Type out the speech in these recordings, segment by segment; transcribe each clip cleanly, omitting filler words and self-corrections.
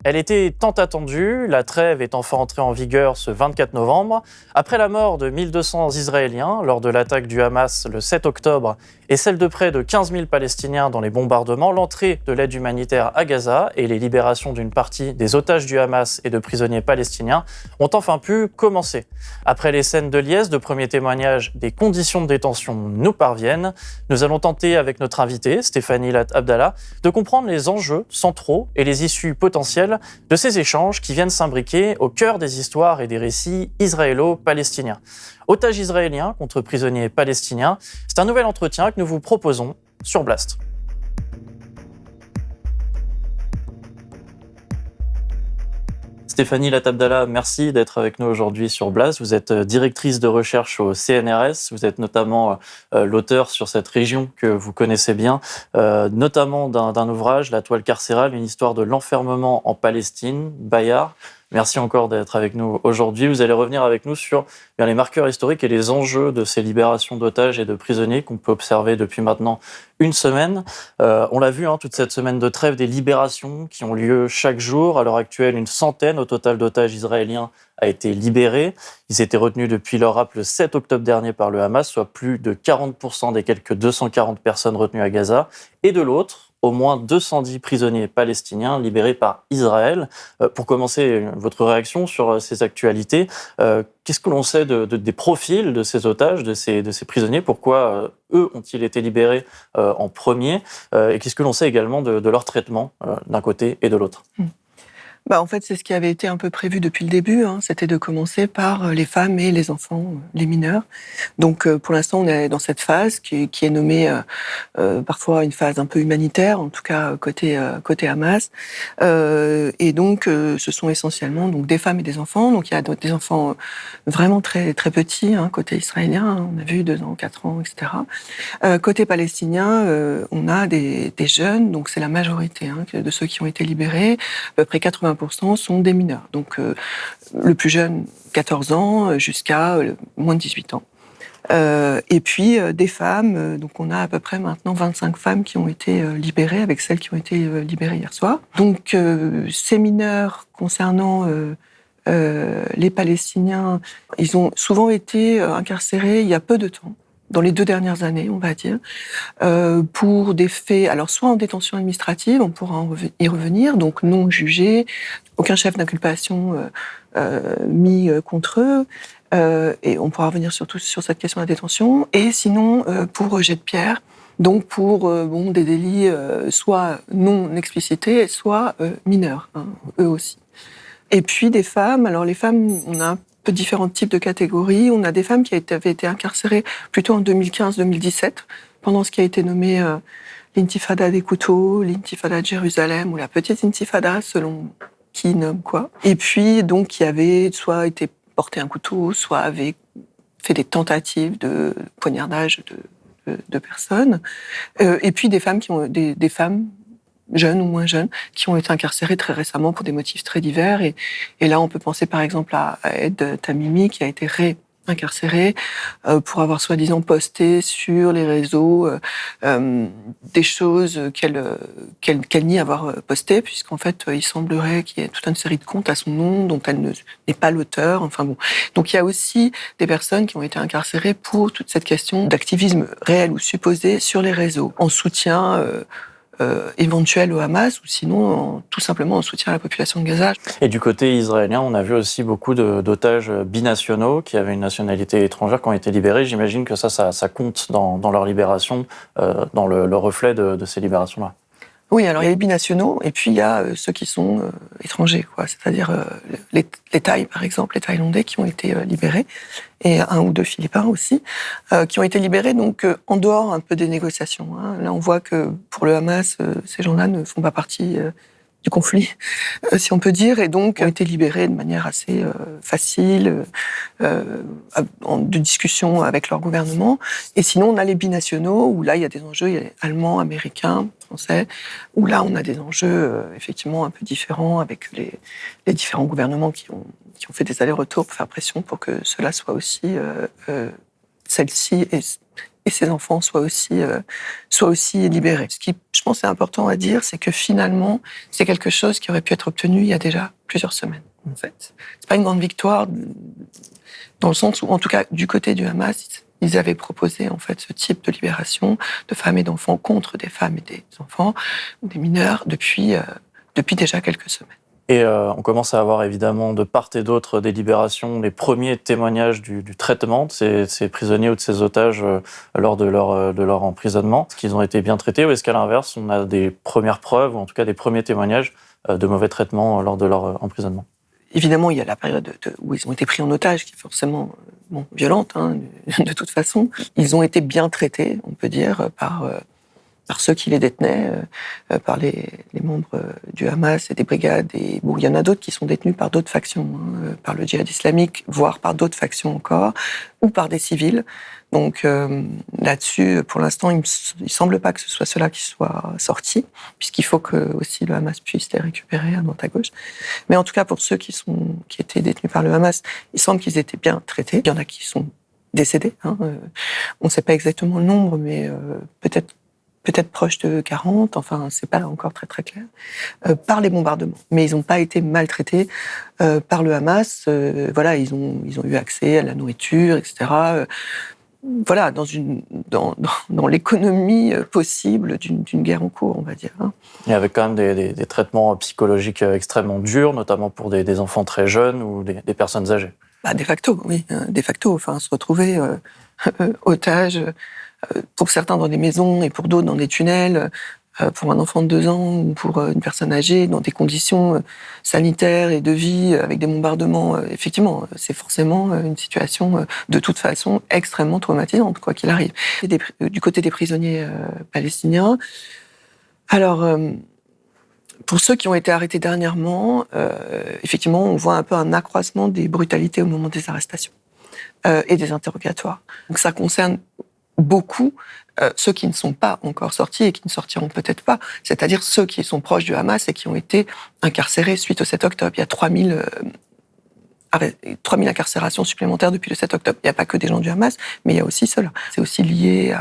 Elle était tant attendue, la trêve est enfin entrée en vigueur ce 24 novembre. Après la mort de 1200 Israéliens lors de l'attaque du Hamas le 7 octobre et celle de près de 15 000 Palestiniens dans les bombardements, l'entrée de l'aide humanitaire à Gaza et les libérations d'une partie des otages du Hamas et de prisonniers palestiniens ont enfin pu commencer. Après les scènes de liesse, de premiers témoignages des conditions de détention nous parviennent. Nous allons tenter avec notre invitée, Stéphanie Lat Abdallah, de comprendre les enjeux centraux et les issues potentielles de ces échanges qui viennent s'imbriquer au cœur des histoires et des récits israélo-palestiniens. Otages israéliens contre prisonniers palestiniens, c'est un nouvel entretien que nous vous proposons sur Blast. Stéphanie Lat Abdallah, merci d'être avec nous aujourd'hui sur Blast. Vous êtes directrice de recherche au CNRS. Vous êtes notamment l'auteur sur cette région que vous connaissez bien, notamment d'un ouvrage, La toile carcérale, une histoire de l'enfermement en Palestine, Bayard. Merci encore d'être avec nous aujourd'hui. Vous allez revenir avec nous sur les marqueurs historiques et les enjeux de ces libérations d'otages et de prisonniers qu'on peut observer depuis maintenant une semaine. On l'a vu, toute cette semaine de trêve, des libérations qui ont lieu chaque jour. À l'heure actuelle, une centaine au total d'otages israéliens a été libérée. Ils étaient retenus depuis leur rap le 7 octobre dernier par le Hamas, soit plus de 40% des quelques 240 personnes retenues à Gaza. Et de l'autre, au moins 210 prisonniers palestiniens libérés par Israël. Pour commencer, votre réaction sur ces actualités, qu'est-ce que l'on sait des profils de ces otages, de ces prisonniers? Pourquoi eux ont-ils été libérés en premier? Et qu'est-ce que l'on sait également de leur traitement d'un côté et de l'autre? En fait, c'est ce qui avait été un peu prévu depuis le début. C'était de commencer par les femmes et les enfants, les mineurs. Donc, pour l'instant, on est dans cette phase qui est nommée parfois une phase un peu humanitaire, en tout cas côté Hamas. Et donc, ce sont essentiellement donc des femmes et des enfants. Donc, il y a des enfants vraiment très très petits côté israélien. On a vu 2 ans, 4 ans, etc. Côté palestinien, on a des jeunes. Donc, c'est la majorité de ceux qui ont été libérés. À peu près 80% sont des mineurs. Donc, le plus jeune, 14 ans, jusqu'à moins de 18 ans. Et puis, des femmes. Donc, on a à peu près maintenant 25 femmes qui ont été libérées, avec celles qui ont été libérées hier soir. Donc, ces mineurs, concernant les Palestiniens, ils ont souvent été incarcérés il y a peu de temps, dans les 2 dernières années, on va dire, pour des faits, alors soit en détention administrative, on pourra y revenir, donc non jugés, aucun chef d'inculpation mis contre eux, et on pourra revenir surtout sur cette question de la détention, et sinon pour jet de pierre, donc pour des délits soit non explicités, soit mineurs, eux aussi. Et puis des femmes, alors les femmes, on a différents types de catégories. On a des femmes qui avaient été incarcérées plutôt en 2015-2017, pendant ce qui a été nommé l'intifada des couteaux, l'intifada de Jérusalem, ou la petite intifada, selon qui nomme quoi. Et puis, donc, qui avaient soit été porté un couteau, soit avaient fait des tentatives de poignardage de personnes. Et puis, des femmes des femmes jeunes ou moins jeunes, qui ont été incarcérés très récemment pour des motifs très divers. Et là, on peut penser par exemple à Ed Tamimi, qui a été réincarcérée pour avoir soi-disant posté sur les réseaux des choses qu'elle nie avoir postées, puisqu'en fait, il semblerait qu'il y ait toute une série de comptes à son nom dont elle n'est pas l'auteur. Enfin bon. Donc il y a aussi des personnes qui ont été incarcérées pour toute cette question d'activisme réel ou supposé sur les réseaux, en soutien éventuel au Hamas, ou sinon tout simplement en soutien à la population de Gaza. Et du côté israélien, on a vu aussi beaucoup d'otages binationaux qui avaient une nationalité étrangère qui ont été libérés. J'imagine que ça compte dans leur libération, dans le reflet de ces libérations-là. Oui, alors il y a les binationaux, et puis il y a ceux qui sont étrangers, c'est-à-dire les Thaïs, par exemple, les Thaïlandais qui ont été libérés, et 1 ou 2 Philippins aussi, qui ont été libérés donc en dehors un peu des négociations. Là, on voit que pour le Hamas, ces gens-là ne font pas partie du conflit, si on peut dire, et donc ont été libérés de manière assez facile, de discussion avec leur gouvernement. Et sinon, on a les binationaux, où là, il y a des enjeux, il y a les Allemands, Américains, Français, où là, on a des enjeux effectivement un peu différents avec les différents gouvernements qui ont fait des allers-retours pour faire pression pour que cela soit aussi, celle-ci et ses enfants soient aussi libérés. Ce qui, je pense, est important à dire, c'est que finalement, c'est quelque chose qui aurait pu être obtenu il y a déjà plusieurs semaines, en fait. C'est pas une grande victoire, dans le sens où, en tout cas, du côté du Hamas, ils avaient proposé, en fait, ce type de libération de femmes et d'enfants contre des femmes et des enfants, ou des mineurs, depuis déjà quelques semaines. Et on commence à avoir évidemment de part et d'autre des libérations, les premiers témoignages du traitement de ces prisonniers ou de ces otages lors de leur emprisonnement. Est-ce qu'ils ont été bien traités ou est-ce qu'à l'inverse, on a des premières preuves ou en tout cas des premiers témoignages de mauvais traitements lors de leur emprisonnement? Évidemment, il y a la période où ils ont été pris en otage, qui est forcément violente, de toute façon. Ils ont été bien traités, on peut dire, par ceux qui les détenaient, par les membres du Hamas et des brigades. Et bon, il y en a d'autres qui sont détenus par d'autres factions, par le djihad islamique, voire par d'autres factions encore, ou par des civils. Donc là-dessus, pour l'instant, il ne semble pas que ce soit ceux-là qui soient sortis, puisqu'il faut que aussi le Hamas puisse les récupérer à droite à gauche. Mais en tout cas, pour ceux qui étaient détenus par le Hamas, il semble qu'ils étaient bien traités. Il y en a qui sont décédés. On ne sait pas exactement le nombre, mais peut-être proche de 40, enfin, c'est pas encore très très clair, par les bombardements. Mais ils n'ont pas été maltraités par le Hamas. Voilà, ils ont eu accès à la nourriture, etc. Voilà, dans l'économie possible d'une guerre en cours, on va dire. Et avec quand même des traitements psychologiques extrêmement durs, notamment pour des enfants très jeunes ou des personnes âgées. De facto, oui, de facto. Enfin, se retrouver otage, pour certains dans des maisons et pour d'autres dans des tunnels, pour un enfant de 2 ans ou pour une personne âgée, dans des conditions sanitaires et de vie, avec des bombardements. Effectivement, c'est forcément une situation, de toute façon, extrêmement traumatisante, quoi qu'il arrive. Et du côté des prisonniers palestiniens, alors, pour ceux qui ont été arrêtés dernièrement, effectivement, on voit un peu un accroissement des brutalités au moment des arrestations et des interrogatoires. Donc ça concerne beaucoup ceux qui ne sont pas encore sortis et qui ne sortiront peut-être pas, c'est-à-dire ceux qui sont proches du Hamas et qui ont été incarcérés suite au 7 octobre. Il y a 3000 incarcérations supplémentaires depuis le 7 octobre. Il n'y a pas que des gens du Hamas, mais il y a aussi ceux-là. C'est aussi lié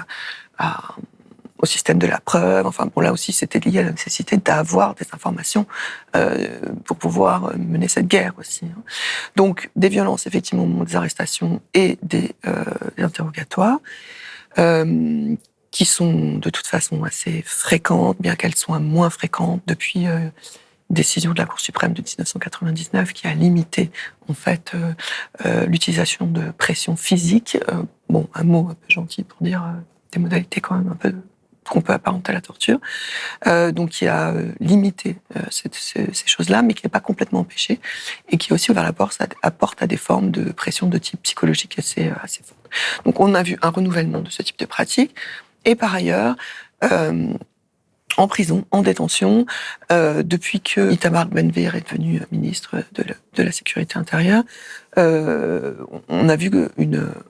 au système de la preuve. Enfin, bon, là aussi, c'était lié à la nécessité d'avoir des informations pour pouvoir mener cette guerre aussi. Donc, des violences, effectivement, au moment des arrestations et des interrogatoires, qui sont de toute façon assez fréquentes, bien qu'elles soient moins fréquentes depuis une décision de la Cour suprême de 1999 qui a limité en fait l'utilisation de pression physique. Bon, un mot un peu gentil pour dire des modalités quand même un peu qu'on peut apparenter à la torture. Donc qui a limité ces choses-là, mais qui n'est pas complètement empêché et qui aussi ouvert la porte à des formes de pression de type psychologique assez fortes. Donc on a vu un renouvellement de ce type de pratique. Et par ailleurs, en prison, en détention, depuis que Itamar Ben-Gvir est devenu ministre de la Sécurité intérieure, on a vu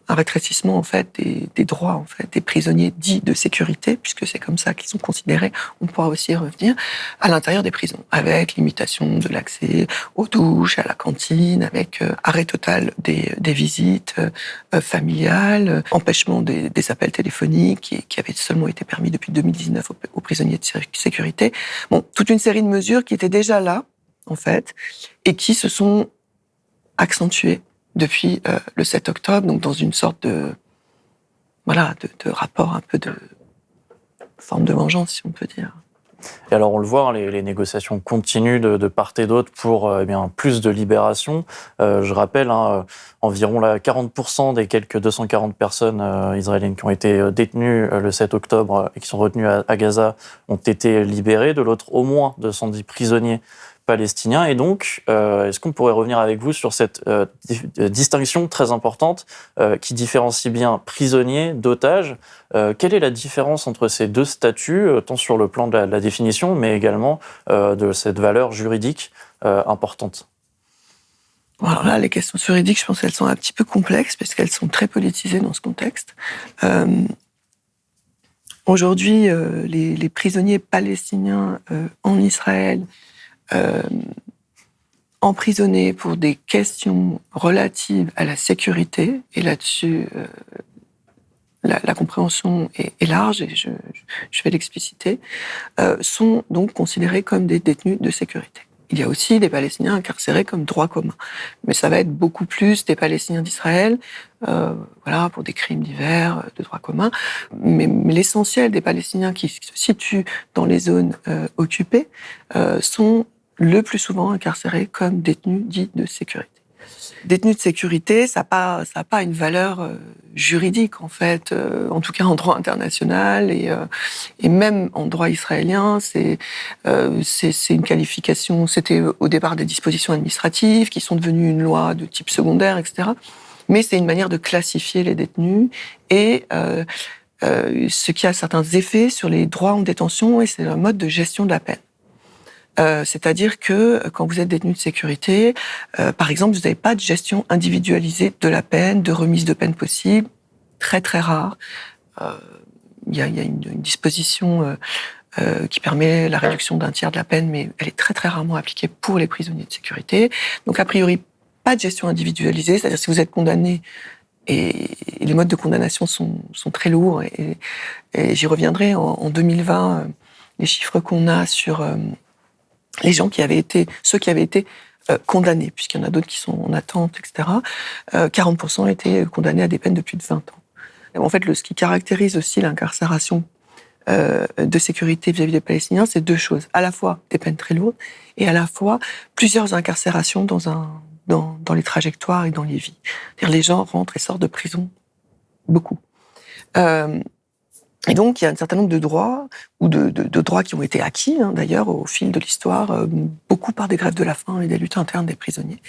un rétrécissement en fait des droits en fait des prisonniers dits de sécurité, puisque c'est comme ça qu'ils sont considérés. On pourra aussi y revenir à l'intérieur des prisons, avec limitation de l'accès aux douches, à la cantine, avec arrêt total des visites familiales, empêchement des appels téléphoniques qui avaient seulement été permis depuis 2019 aux prisonniers de sécurité. Bon, toute une série de mesures qui étaient déjà là en fait et qui se sont accentué depuis le 7 octobre, donc dans une sorte de rapport un peu de forme de vengeance, si on peut dire. Et alors on le voit, les négociations continuent de part et d'autre pour plus de libération. Je rappelle, environ 40% des quelques 240 personnes israéliennes qui ont été détenues le 7 octobre et qui sont retenues à Gaza ont été libérées. De l'autre, au moins 210 prisonniers palestiniens. Et donc, est-ce qu'on pourrait revenir avec vous sur cette distinction très importante qui différencie bien prisonniers d'otages? Quelle est la différence entre ces deux statuts, tant sur le plan de la définition, mais également de cette valeur juridique importante? Alors là, les questions juridiques, je pense qu'elles sont un petit peu complexes parce qu'elles sont très politisées dans ce contexte. Aujourd'hui, les prisonniers palestiniens en Israël emprisonnés pour des questions relatives à la sécurité, et là-dessus, la compréhension est large et je vais l'expliciter, sont donc considérés comme des détenus de sécurité. Il y a aussi des Palestiniens incarcérés comme droit commun. Mais ça va être beaucoup plus des Palestiniens d'Israël, voilà, pour des crimes divers, de droit commun. Mais l'essentiel des Palestiniens qui se situent dans les zones occupées sont le plus souvent incarcérés comme détenus dits de sécurité. Détenus de sécurité, ça n'a pas une valeur juridique, en fait, en tout cas en droit international et même en droit israélien, c'est une qualification. C'était au départ des dispositions administratives qui sont devenues une loi de type secondaire, etc. Mais c'est une manière de classifier les détenus et ce qui a certains effets sur les droits en détention et c'est un mode de gestion de la peine. C'est-à-dire que quand vous êtes détenu de sécurité, par exemple, vous n'avez pas de gestion individualisée de la peine, de remise de peine possible, très très rare. Il y a une disposition qui permet la réduction d'un tiers de la peine, mais elle est très très rarement appliquée pour les prisonniers de sécurité. Donc a priori, pas de gestion individualisée, c'est-à-dire si vous êtes condamné, et les modes de condamnation sont très lourds, et j'y reviendrai en 2020, les chiffres qu'on a sur les gens ceux qui avaient été condamnés, puisqu'il y en a d'autres qui sont en attente, etc., 40% étaient condamnés à des peines de plus de 20 ans. Et en fait, ce qui caractérise aussi l'incarcération de sécurité vis-à-vis des Palestiniens, c'est deux choses. À la fois des peines très lourdes, et à la fois plusieurs incarcérations dans les trajectoires et dans les vies. C'est-à-dire les gens rentrent et sortent de prison beaucoup. Et donc, il y a un certain nombre de droits, ou de droits qui ont été acquis, d'ailleurs, au fil de l'histoire, beaucoup par des grèves de la faim et des luttes internes des prisonniers.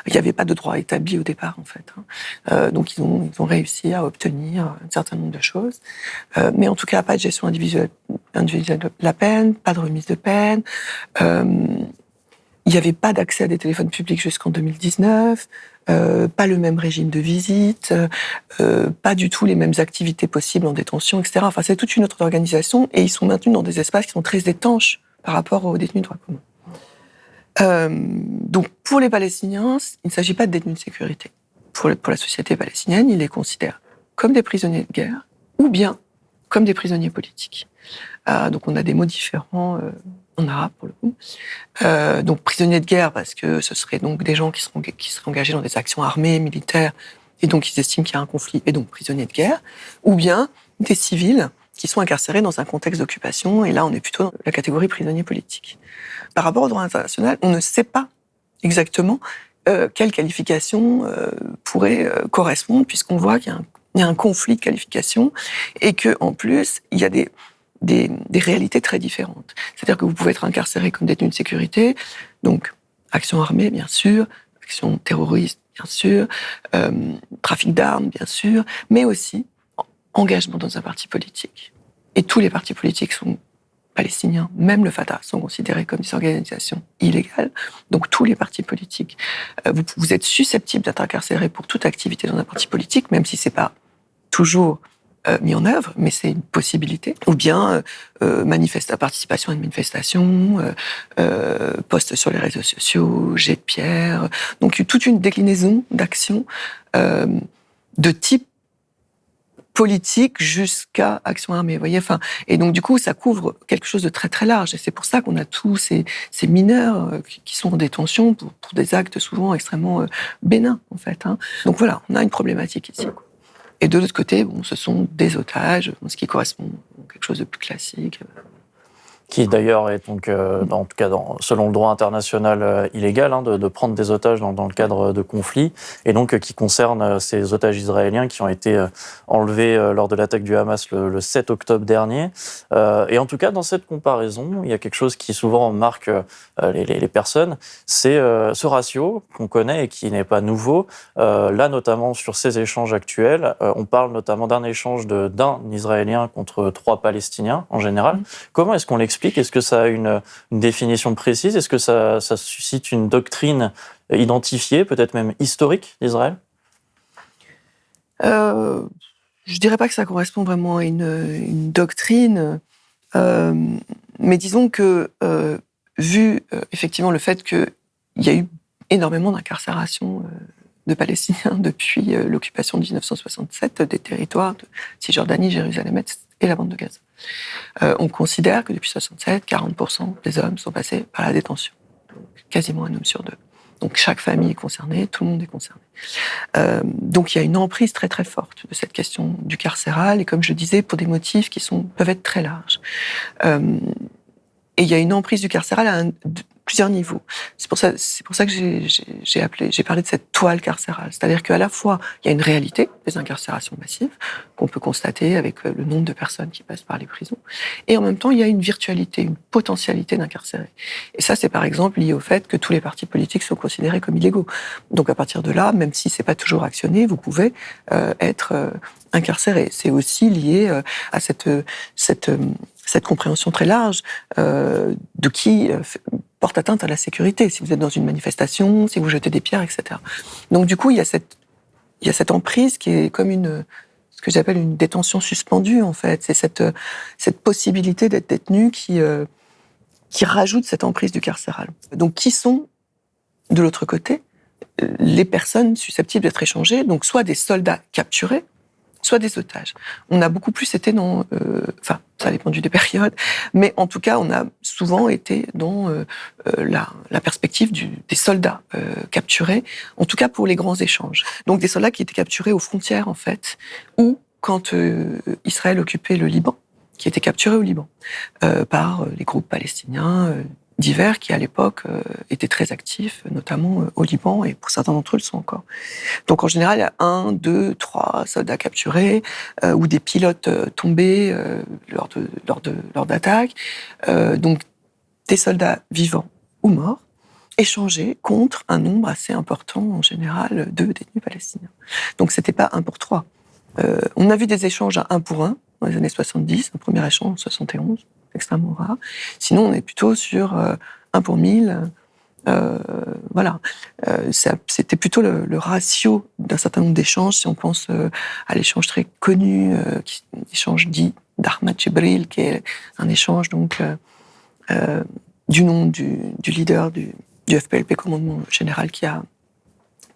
Il n'y avait pas de droit établi au départ, en fait. Donc, ils ont réussi à obtenir un certain nombre de choses. Mais en tout cas, pas de gestion individuelle de la peine, pas de remise de peine. Il n'y avait pas d'accès à des téléphones publics jusqu'en 2019, pas le même régime de visite, pas du tout les mêmes activités possibles en détention, etc. Enfin, c'est toute une autre organisation et ils sont maintenus dans des espaces qui sont très étanches par rapport aux détenus de droit commun. Donc, pour les Palestiniens, il ne s'agit pas de détenus de sécurité. Pour la société palestinienne, ils les considèrent comme des prisonniers de guerre ou bien comme des prisonniers politiques. Donc, on a des mots différents en arabe, pour le coup. Donc, prisonniers de guerre, parce que ce seraient donc des gens qui seraient engagés dans des actions armées, militaires, et donc ils estiment qu'il y a un conflit, et donc prisonniers de guerre, ou bien des civils qui sont incarcérés dans un contexte d'occupation, et là, on est plutôt dans la catégorie prisonniers politiques. Par rapport au droit international, on ne sait pas exactement quelle qualification pourrait correspondre, puisqu'on voit qu'il y a un conflit de qualification, et qu'en plus, il y a des réalités très différentes. C'est-à-dire que vous pouvez être incarcéré comme détenu de sécurité, donc action armée, bien sûr, action terroriste, bien sûr, trafic d'armes, bien sûr, mais aussi engagement dans un parti politique. Et tous les partis politiques sont palestiniens, même le Fatah, sont considérés comme des organisations illégales. Donc tous les partis politiques, vous êtes susceptible d'être incarcéré pour toute activité dans un parti politique, même si c'est pas toujours mis en œuvre, mais c'est une possibilité. Ou bien participation à une manifestation, post sur les réseaux sociaux, jet de pierre. Donc toute une déclinaison d'actions de type politique jusqu'à action armée. Vous voyez, enfin, et donc du coup, ça couvre quelque chose de très très large. Et c'est pour ça qu'on a tous ces mineurs qui sont en détention pour des actes souvent extrêmement bénins, en fait. Donc voilà, on a une problématique ici, quoi. Et de l'autre côté, ce sont des otages, ce qui correspond à quelque chose de plus classique. Qui d'ailleurs est donc, en tout cas selon le droit international, illégal de prendre des otages dans le cadre de conflits, et donc qui concerne ces otages israéliens qui ont été enlevés lors de l'attaque du Hamas le 7 octobre dernier. Et en tout cas, dans cette comparaison, il y a quelque chose qui souvent marque les personnes, c'est ce ratio qu'on connaît et qui n'est pas nouveau. Là, notamment sur ces échanges actuels, on parle notamment d'un échange d'un Israélien contre 3 Palestiniens en général. Comment est-ce qu'on l'explique ? Est-ce que ça a une définition précise ? Est-ce que ça suscite une doctrine identifiée, peut-être même historique d'Israël ? Je dirais pas que ça correspond vraiment à une doctrine, mais disons que vu effectivement le fait qu'il y a eu énormément d'incarcération de Palestiniens depuis l'occupation de 1967 des territoires de Cisjordanie, Jérusalem-Est et la bande de Gaza. On considère que depuis 1967, 40% des hommes sont passés par la détention. Donc, quasiment un homme sur deux. Donc chaque famille est concernée, tout le monde est concerné. Donc il y a une emprise très très forte de cette question du carcéral, et comme je disais, pour des motifs qui peuvent être très larges. Et il y a une emprise du carcéral à plusieurs niveaux. C'est pour ça que j'ai parlé de cette toile carcérale. C'est-à-dire qu'à la fois, il y a une réalité des incarcérations massives qu'on peut constater avec le nombre de personnes qui passent par les prisons. Et en même temps, il y a une virtualité, une potentialité d'incarcérés. Et ça, c'est par exemple lié au fait que tous les partis politiques sont considérés comme illégaux. Donc à partir de là, même si c'est pas toujours actionné, vous pouvez être incarcéré. C'est aussi lié à cette compréhension très large de qui porte atteinte à la sécurité, si vous êtes dans une manifestation, si vous jetez des pierres, etc. Donc du coup, il y a cette emprise qui est comme ce que j'appelle une détention suspendue, en fait. C'est cette possibilité d'être détenu qui rajoute cette emprise du carcéral. Donc qui sont, de l'autre côté, les personnes susceptibles d'être échangées, donc soit des soldats capturés, soit des otages. On a beaucoup plus été dans... Enfin, ça a dépendu des périodes, mais en tout cas, on a souvent été dans la perspective des soldats capturés, en tout cas pour les grands échanges. Donc des soldats qui étaient capturés aux frontières, en fait, ou quand Israël occupait le Liban, qui étaient capturés au Liban par les groupes palestiniens divers qui, à l'époque, étaient très actifs, notamment au Liban, et pour certains d'entre eux le sont encore. Donc, en général, il y a 1, 2, 3 soldats capturés ou des pilotes tombés lors d'attaques. Donc, des soldats vivants ou morts, échangés contre un nombre assez important, en général, de détenus palestiniens. Donc, c'était pas 1 pour 3. On a vu des échanges à 1 pour 1 dans les années 70, un premier échange en 71, extrêmement rare. Sinon, on est plutôt sur 1 pour 1000. Voilà. C'était plutôt le ratio d'un certain nombre d'échanges. Si on pense à l'échange très connu, l'échange dit d'Ahmad Jibril, qui est un échange donc du nom du leader du FPLP, commandement général, qui a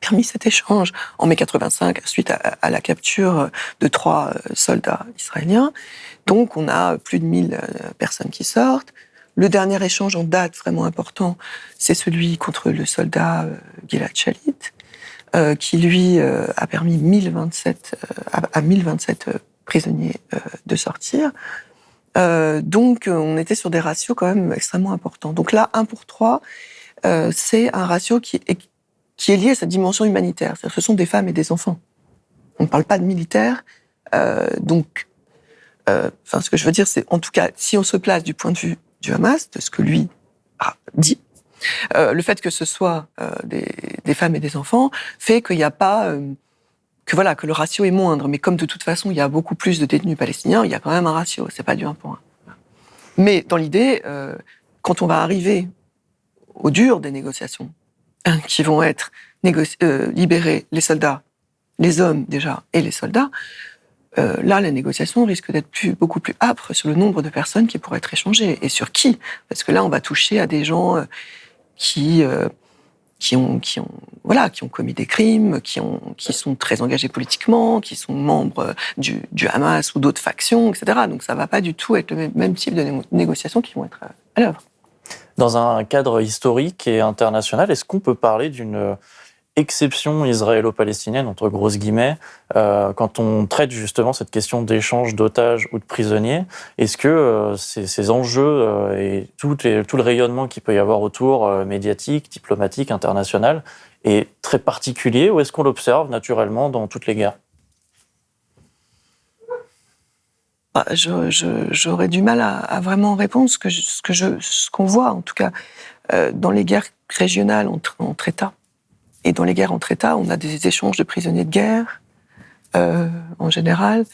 permis cet échange en mai 85 suite à la capture de 3 soldats israéliens. Donc on a plus de 1000 personnes qui sortent. Le dernier échange en date vraiment important, c'est celui contre le soldat Gilad Shalit, qui lui a permis 1027 prisonniers de sortir. Donc on était sur des ratios quand même extrêmement importants. Donc là, 1 pour 3, c'est un ratio qui est lié à cette dimension humanitaire. C'est-à-dire que ce sont des femmes et des enfants. On ne parle pas de militaires. Ce que je veux dire, c'est, en tout cas, si on se place du point de vue du Hamas, de ce que lui a dit, le fait que ce soit des femmes et des enfants fait qu'il n'y a pas... que le ratio est moindre. Mais comme de toute façon, il y a beaucoup plus de détenus palestiniens, il y a quand même un ratio. C'est pas du 1 pour 1. Mais dans l'idée, quand on va arriver au dur des négociations, qui vont être libérer les soldats, les hommes déjà, et les soldats, là, la négociation risque d'être beaucoup plus âpre sur le nombre de personnes qui pourraient être échangées. Et sur qui ? Parce que là, on va toucher à des gens qui ont commis des crimes, qui sont très engagés politiquement, qui sont membres du Hamas ou d'autres factions, etc. Donc ça va pas du tout être le même type de négociations qui vont être à l'œuvre. Dans un cadre historique et international, est-ce qu'on peut parler d'une exception israélo-palestinienne, entre grosses guillemets, quand on traite justement cette question d'échange d'otages ou de prisonniers? Est-ce que ces enjeux et tout le rayonnement qu'il peut y avoir autour, médiatique, diplomatique, international, est très particulier, ou est-ce qu'on l'observe naturellement dans toutes les guerres? J'aurais du mal à vraiment répondre. Ce qu'on voit, en tout cas, dans les guerres régionales entre États, et dans les guerres entre États, on a des échanges de prisonniers de guerre, en général.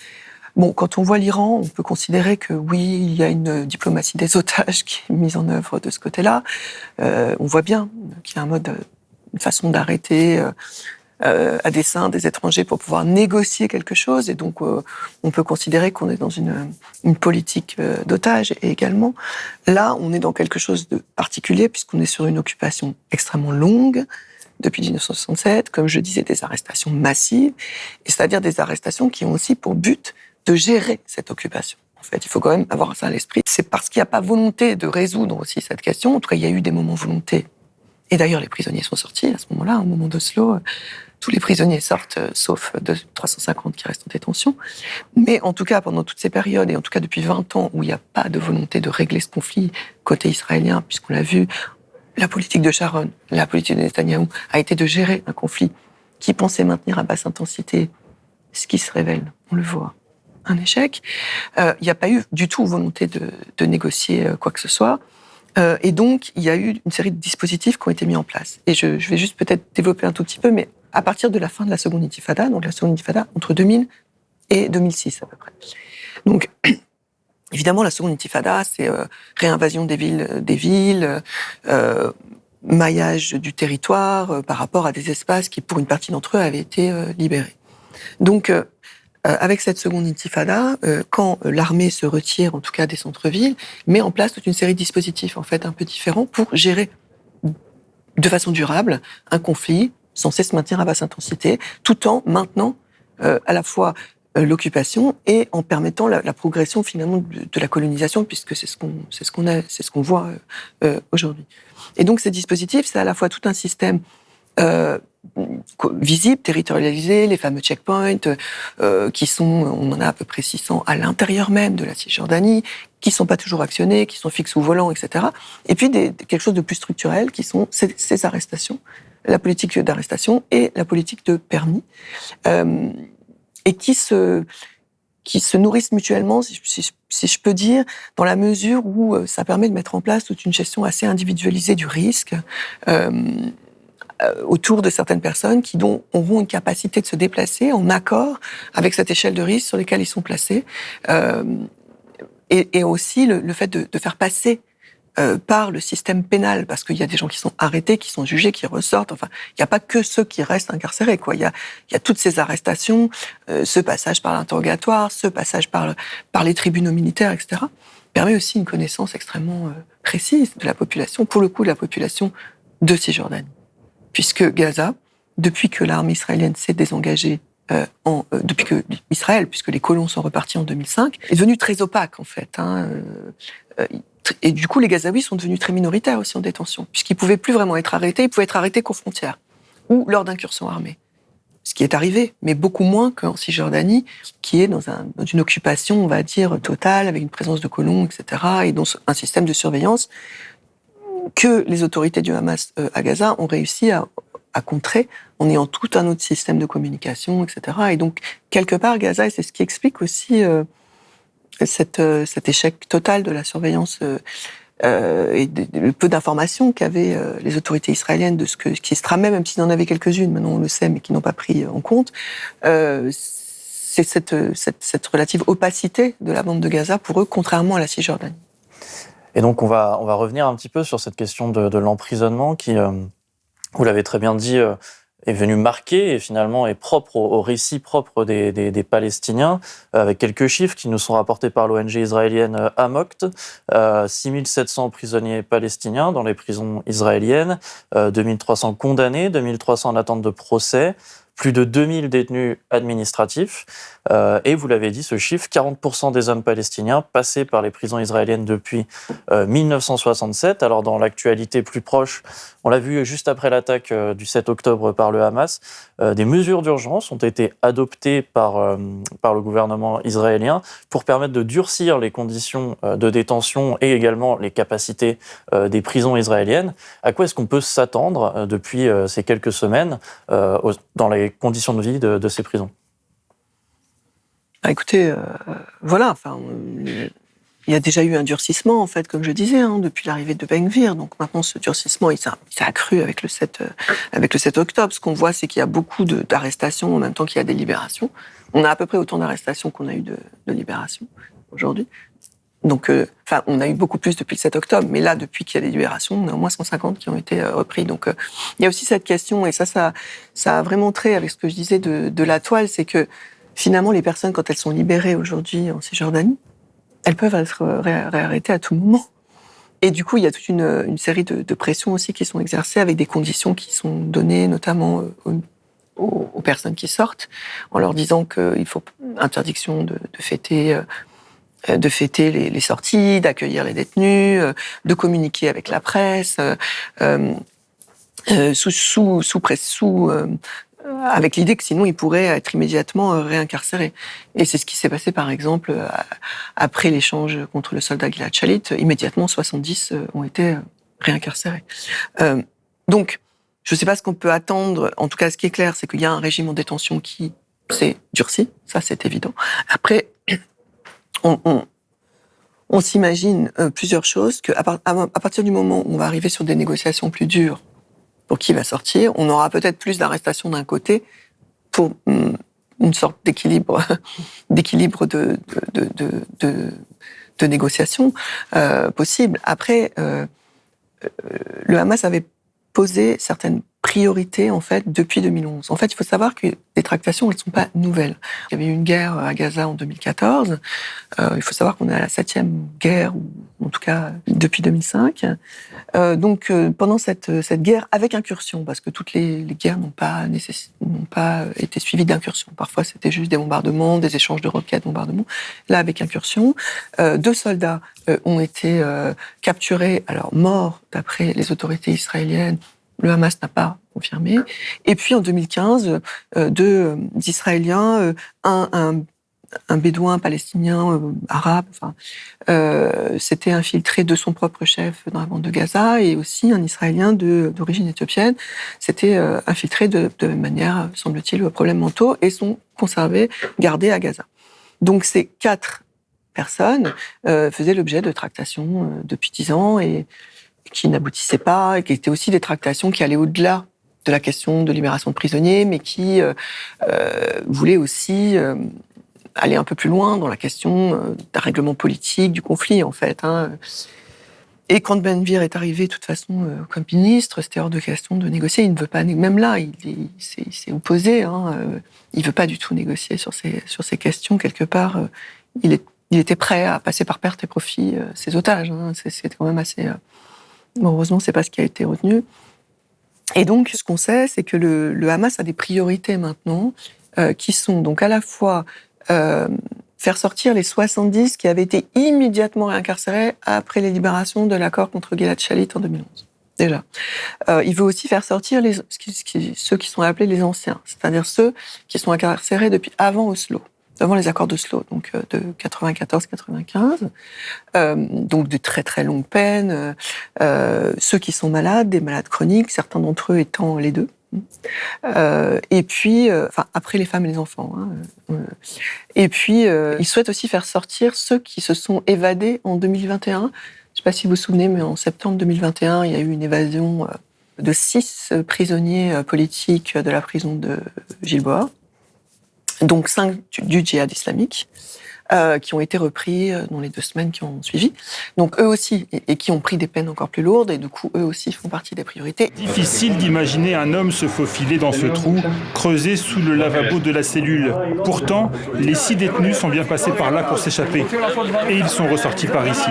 Bon, quand on voit l'Iran, on peut considérer que oui, il y a une diplomatie des otages qui est mise en œuvre de ce côté-là. On voit bien qu'il y a une façon d'arrêter à dessein des étrangers pour pouvoir négocier quelque chose. Et donc, on peut considérer qu'on est dans une politique d'otages. Et également, là, on est dans quelque chose de particulier puisqu'on est sur une occupation extrêmement longue, depuis 1967, comme je disais, des arrestations massives, et c'est-à-dire des arrestations qui ont aussi pour but de gérer cette occupation. En fait, il faut quand même avoir ça à l'esprit. C'est parce qu'il n'y a pas volonté de résoudre aussi cette question. En tout cas, il y a eu des moments volontés. Et d'ailleurs, les prisonniers sont sortis à ce moment-là, au moment d'Oslo. Tous les prisonniers sortent, sauf 350 qui restent en détention. Mais en tout cas, pendant toutes ces périodes, et en tout cas depuis 20 ans, où il n'y a pas de volonté de régler ce conflit côté israélien, puisqu'on l'a vu, la politique de Sharon, la politique de Netanyahou a été de gérer un conflit qui pensait maintenir à basse intensité, ce qui se révèle, on le voit, un échec. Il n'y a pas eu du tout volonté de négocier quoi que ce soit. Et donc, il y a eu une série de dispositifs qui ont été mis en place. Et je vais juste peut-être développer un tout petit peu, mais à partir de la fin de la seconde intifada, donc la seconde intifada entre 2000 et 2006 à peu près. Donc, évidemment, la seconde intifada, c'est réinvasion des villes, maillage du territoire par rapport à des espaces qui, pour une partie d'entre eux, avaient été libérés. Donc, avec cette seconde intifada, quand l'armée se retire, en tout cas des centres-villes, met en place toute une série de dispositifs en fait un peu différents pour gérer de façon durable un conflit censé se maintenir à basse intensité, tout en maintenant à la fois l'occupation et en permettant la progression finalement de la colonisation, puisque c'est ce qu'on voit aujourd'hui. Et donc ces dispositifs, c'est à la fois tout un système visibles, territorialisés, les fameux checkpoints, qui sont, on en a à peu près 600 à l'intérieur même de la Cisjordanie, qui sont pas toujours actionnés, qui sont fixes au volant, etc. Et puis quelque chose de plus structurel, qui sont ces arrestations, la politique d'arrestation et la politique de permis, et qui se nourrissent mutuellement, si je peux dire, dans la mesure où ça permet de mettre en place toute une gestion assez individualisée du risque, autour de certaines personnes qui auront une capacité de se déplacer en accord avec cette échelle de risque sur lesquelles ils sont placés, et aussi le fait de faire passer par le système pénal, parce qu'il y a des gens qui sont arrêtés, qui sont jugés, qui ressortent. Enfin, il n'y a pas que ceux qui restent incarcérés, quoi. Il y a toutes ces arrestations, ce passage par l'interrogatoire, ce passage par les tribunaux militaires, etc. permet aussi une connaissance extrêmement précise de la population, pour le coup, de la population de Cisjordanie. Puisque Gaza, depuis que l'armée israélienne s'est désengagée, depuis que Israël, puisque les colons sont repartis en 2005, est devenu très opaque en fait. Et du coup, les Gazaouis sont devenus très minoritaires aussi en détention, puisqu'ils pouvaient plus vraiment être arrêtés. Ils pouvaient être arrêtés qu'aux frontières ou lors d'incursions armées. Ce qui est arrivé, mais beaucoup moins qu'en Cisjordanie, qui est dans une occupation, on va dire, totale, avec une présence de colons, etc., et dans un système de surveillance que les autorités du Hamas à Gaza ont réussi à contrer en ayant tout un autre système de communication, etc. Et donc, quelque part, Gaza, et c'est ce qui explique aussi cet échec total de la surveillance et le peu d'informations qu'avaient les autorités israéliennes de ce qui se tramait, même s'il y en avait quelques-unes, maintenant on le sait, mais qui n'ont pas pris en compte, c'est cette relative opacité de la bande de Gaza pour eux, contrairement à la Cisjordanie. Et donc on va revenir un petit peu sur cette question de l'emprisonnement qui, vous l'avez très bien dit, est venu marquer et finalement est propre au récit propre des Palestiniens, avec quelques chiffres qui nous sont rapportés par l'ONG israélienne Hamokt. 6700 prisonniers palestiniens dans les prisons israéliennes, 2300 condamnés, 2300 en attente de procès, plus de 2000 détenus administratifs. Et vous l'avez dit, ce chiffre, 40% des hommes palestiniens passés par les prisons israéliennes depuis 1967. Alors dans l'actualité plus proche, on l'a vu juste après l'attaque du 7 octobre par le Hamas, des mesures d'urgence ont été adoptées par le gouvernement israélien pour permettre de durcir les conditions de détention et également les capacités des prisons israéliennes. À quoi est-ce qu'on peut s'attendre depuis ces quelques semaines dans les conditions de vie de ces prisons? Écoutez, voilà, enfin, il y a déjà eu un durcissement, en fait, comme je disais, depuis l'arrivée de Ben Gvir. Donc maintenant, ce durcissement, il s'est accru avec le 7 octobre. Ce qu'on voit, c'est qu'il y a beaucoup d'arrestations en même temps qu'il y a des libérations. On a à peu près autant d'arrestations qu'on a eu de libérations aujourd'hui. Donc, on a eu beaucoup plus depuis le 7 octobre, mais là, depuis qu'il y a des libérations, on a au moins 150 qui ont été repris. Donc, il y a aussi cette question, et ça a vraiment trait avec ce que je disais de la toile, c'est que finalement, les personnes, quand elles sont libérées aujourd'hui en Cisjordanie, elles peuvent être réarrêtées à tout moment. Et du coup, il y a toute une série de pressions aussi qui sont exercées avec des conditions qui sont données, notamment aux personnes qui sortent, en leur disant qu'il faut interdiction de fêter les sorties, d'accueillir les détenus, de communiquer avec la presse, avec l'idée que sinon ils pourraient être immédiatement réincarcérés. Et c'est ce qui s'est passé par exemple après l'échange contre le soldat Gilad Shalit. Immédiatement 70 ont été réincarcérés. Donc je ne sais pas ce qu'on peut attendre. En tout cas, ce qui est clair, c'est qu'il y a un régime en détention qui s'est durci, ça c'est évident. Après, on s'imagine plusieurs choses, qu'à partir du moment où on va arriver sur des négociations plus dures pour qui va sortir, on aura peut-être plus d'arrestations d'un côté pour une sorte d'équilibre de négociation possible. Après, le Hamas avait posé certaines priorités en fait depuis 2011. En fait, il faut savoir que les tractations, elles ne sont pas nouvelles. Il y avait eu une guerre à Gaza en 2014. Il faut savoir qu'on est à la 7e guerre, ou en tout cas depuis 2005. Donc pendant cette guerre avec incursion, parce que toutes les guerres n'ont pas été suivies d'incursion. Parfois, c'était juste des bombardements, des échanges de roquettes, bombardements. Là, avec incursion, 2 soldats ont été capturés, alors morts d'après les autorités israéliennes. Le Hamas n'a pas confirmé. Et puis en 2015, 2 Israéliens, un bédouin palestinien arabe, s'était infiltré de son propre chef dans la bande de Gaza, et aussi un Israélien d'origine éthiopienne s'était infiltré de manière, semble-t-il, problèmes mentaux, et sont conservés, gardés à Gaza. Donc ces 4 personnes faisaient l'objet de tractations depuis 10 ans et qui n'aboutissaient pas, et qui étaient aussi des tractations qui allaient au-delà de la question de libération de prisonniers, mais qui voulaient aussi aller un peu plus loin dans la question d'un règlement politique du conflit, en fait. Et quand Ben Gvir est arrivé, de toute façon, comme ministre, c'était hors de question de négocier. Il ne veut pas, même là, il s'est opposé. Il ne veut pas du tout négocier sur ces questions. Quelque part, il était prêt à passer par perte et profit ses otages. C'était quand même assez... Bon, heureusement, c'est pas ce qui a été retenu. Et donc, ce qu'on sait, c'est que le Hamas a des priorités maintenant, qui sont donc à la fois faire sortir les 70 qui avaient été immédiatement réincarcérés après les libérations de l'accord contre Gilad Shalit en 2011. Déjà. Il veut aussi faire sortir ceux qui sont appelés les anciens, c'est-à-dire ceux qui sont incarcérés depuis avant Oslo, avant les accords d'Oslo, donc de 94-95, donc de très très longues peines, ceux qui sont malades, des malades chroniques, certains d'entre eux étant les deux, et puis, après les femmes et les enfants. Et puis, il souhaite aussi faire sortir ceux qui se sont évadés en 2021. Je ne sais pas si vous vous souvenez, mais en septembre 2021, il y a eu une évasion de 6 prisonniers politiques de la prison de Gilboa, donc 5 du djihad islamique, qui ont été repris dans les 2 semaines qui ont suivi. Donc eux aussi, et qui ont pris des peines encore plus lourdes, et du coup, eux aussi font partie des priorités. Difficile d'imaginer un homme se faufiler dans ce trou, creusé sous le lavabo de la cellule. Pourtant, les 6 détenus sont bien passés par là pour s'échapper. Et ils sont ressortis par ici.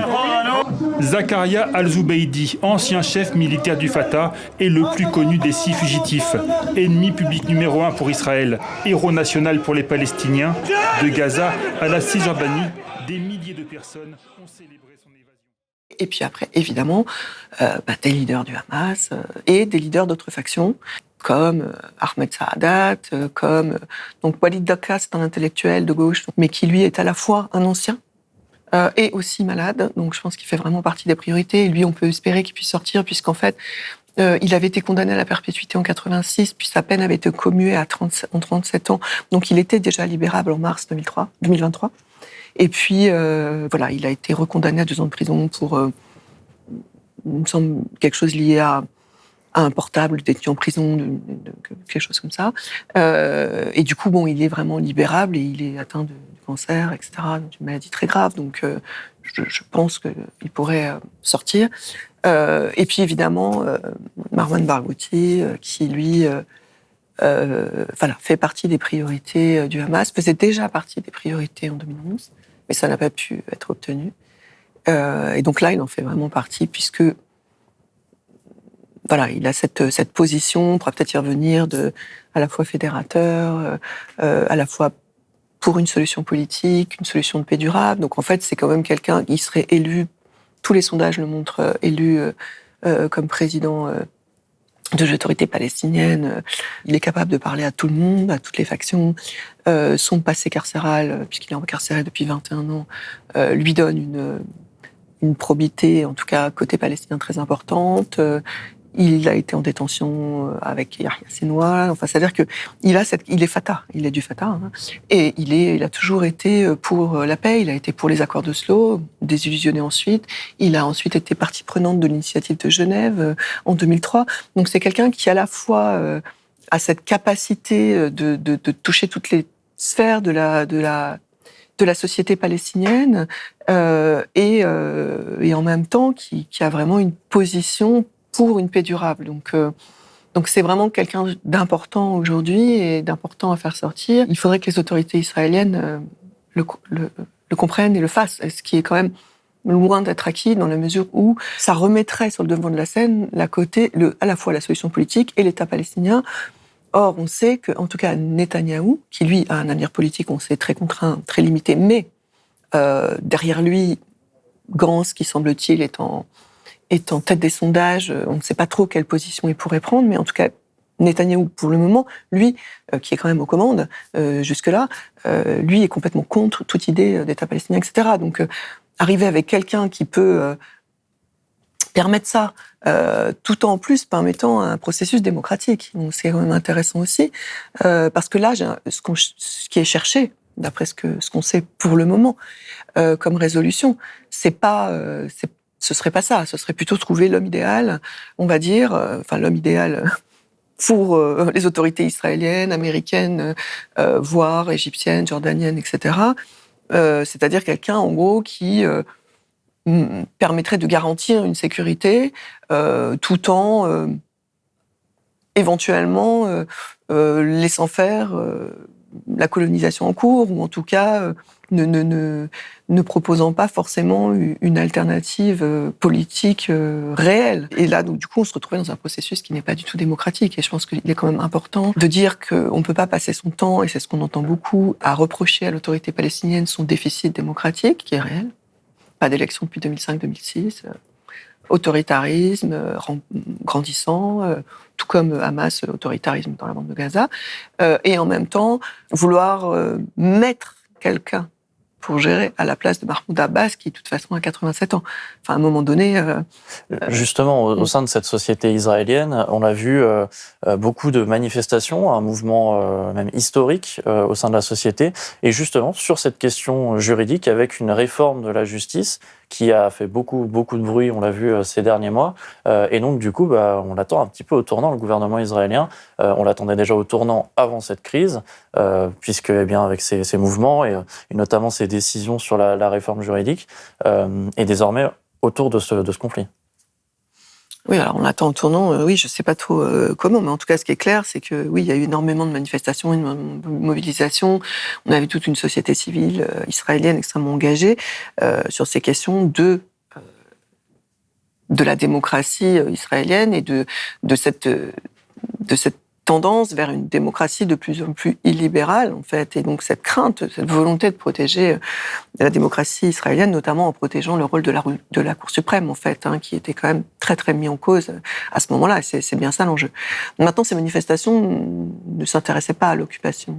Zakaria Al-Zubeidi, ancien chef militaire du Fatah, est le plus connu des 6 fugitifs. Ennemi public numéro 1 pour Israël, héros national pour les Palestiniens. De Gaza à la Cisjordanie, des milliers de personnes ont célébré son évasion. Et puis après, évidemment, des leaders du Hamas et des leaders d'autres factions, comme Ahmed Saadat, comme donc Walid Dakka, c'est un intellectuel de gauche, mais qui lui est à la fois un ancien et aussi malade. Donc je pense qu'il fait vraiment partie des priorités. Et lui, on peut espérer qu'il puisse sortir, puisqu'en fait, il avait été condamné à la perpétuité en 86, puis sa peine avait été commuée en 37 ans. Donc il était déjà libérable en mars 2023. Et puis, voilà, il a été recondamné à 2 ans de prison pour, il me semble, quelque chose lié à un portable détenu en prison, quelque chose comme ça. Et du coup, bon, il est vraiment libérable et il est atteint de cancer, etc., d'une maladie très grave. Donc, je pense qu'il pourrait sortir. Et puis, évidemment, Marwan Barghouti, qui, lui, fait partie des priorités du Hamas, faisait déjà partie des priorités en 2011, mais ça n'a pas pu être obtenu. Et donc là, il en fait vraiment partie, puisque voilà, il a cette position, on pourra peut-être y revenir, à la fois fédérateur, à la fois pour une solution politique, une solution de paix durable. Donc en fait, c'est quand même quelqu'un qui serait élu, tous les sondages le montrent, élu comme président de l'autorité palestinienne. Il est capable de parler à tout le monde, à toutes les factions. Son passé carcéral, puisqu'il est incarcéré depuis 21 ans, lui donne une probité, en tout cas côté palestinien, très importante. Il a été en détention avec Yahya Sinwar. Enfin, c'est-à-dire que il est Fatah, il est du Fatah, hein, et il a toujours été pour la paix. Il a été pour les accords d'Oslo, désillusionné ensuite. Il a ensuite été partie prenante de l'initiative de Genève en 2003. Donc, c'est quelqu'un qui à la fois a cette capacité de toucher toutes les sphères de la société palestinienne et en même temps qui a vraiment une position pour une paix durable. Donc c'est vraiment quelqu'un d'important aujourd'hui et d'important à faire sortir. Il faudrait que les autorités israéliennes le comprennent et le fassent, ce qui est quand même loin d'être acquis dans la mesure où ça remettrait sur le devant de la scène à la fois la solution politique et l'État palestinien. Or, on sait que, en tout cas, Netanyahou, qui lui a un avenir politique, on sait, très contraint, très limité, mais derrière lui, Gantz, qui semble-t-il est en tête des sondages, on ne sait pas trop quelle position il pourrait prendre, mais en tout cas, Netanyahou, pour le moment, lui, qui est quand même aux commandes jusque-là, lui est complètement contre toute idée d'État palestinien, etc. Donc, arriver avec quelqu'un qui peut permettre ça, tout en plus permettant un processus démocratique. Donc, c'est quand même intéressant aussi, parce que là, ce qui est cherché, d'après ce qu'on sait pour le moment, comme résolution, ce serait pas ça. Ce serait plutôt trouver l'homme idéal, on va dire, l'homme idéal pour les autorités israéliennes, américaines, voire égyptiennes, jordaniennes, etc. C'est-à-dire quelqu'un, en gros, qui permettrait de garantir une sécurité tout en éventuellement laissant faire la colonisation en cours, ou en tout cas ne proposant pas forcément une alternative politique réelle. Et là, donc, du coup, on se retrouvait dans un processus qui n'est pas du tout démocratique. Et je pense qu'il est quand même important de dire qu'on ne peut pas passer son temps, et c'est ce qu'on entend beaucoup, à reprocher à l'autorité palestinienne son déficit démocratique, qui est réel. Pas d'élection depuis 2005-2006. Autoritarisme grandissant, tout comme Hamas, autoritarisme dans la bande de Gaza, et en même temps vouloir mettre quelqu'un pour gérer à la place de Mahmoud Abbas, qui de toute façon a 87 ans. Enfin, à un moment donné... Justement, au sein de cette société israélienne, on a vu beaucoup de manifestations, un mouvement même historique au sein de la société, et justement sur cette question juridique, avec une réforme de la justice qui a fait beaucoup de bruit, on l'a vu ces derniers mois. Et donc, du coup, on l'attend un petit peu au tournant, le gouvernement israélien. On l'attendait déjà au tournant avant cette crise, puisque, eh bien, avec ces mouvements et notamment ces décisions sur la réforme juridique, et désormais autour de ce conflit. Oui, alors on l'attend au tournant, oui, je ne sais pas trop comment, mais en tout cas, ce qui est clair, c'est que oui, il y a eu énormément de manifestations, une mobilisation. On avait toute une société civile israélienne extrêmement engagée sur ces questions de la démocratie israélienne et de cette tendance vers une démocratie de plus en plus illibérale, en fait. Et donc, cette crainte, cette volonté de protéger la démocratie israélienne, notamment en protégeant le rôle de la Cour suprême, en fait, hein, qui était quand même très, très mis en cause à ce moment-là. C'est bien ça l'enjeu. Maintenant, ces manifestations ne s'intéressaient pas à l'occupation,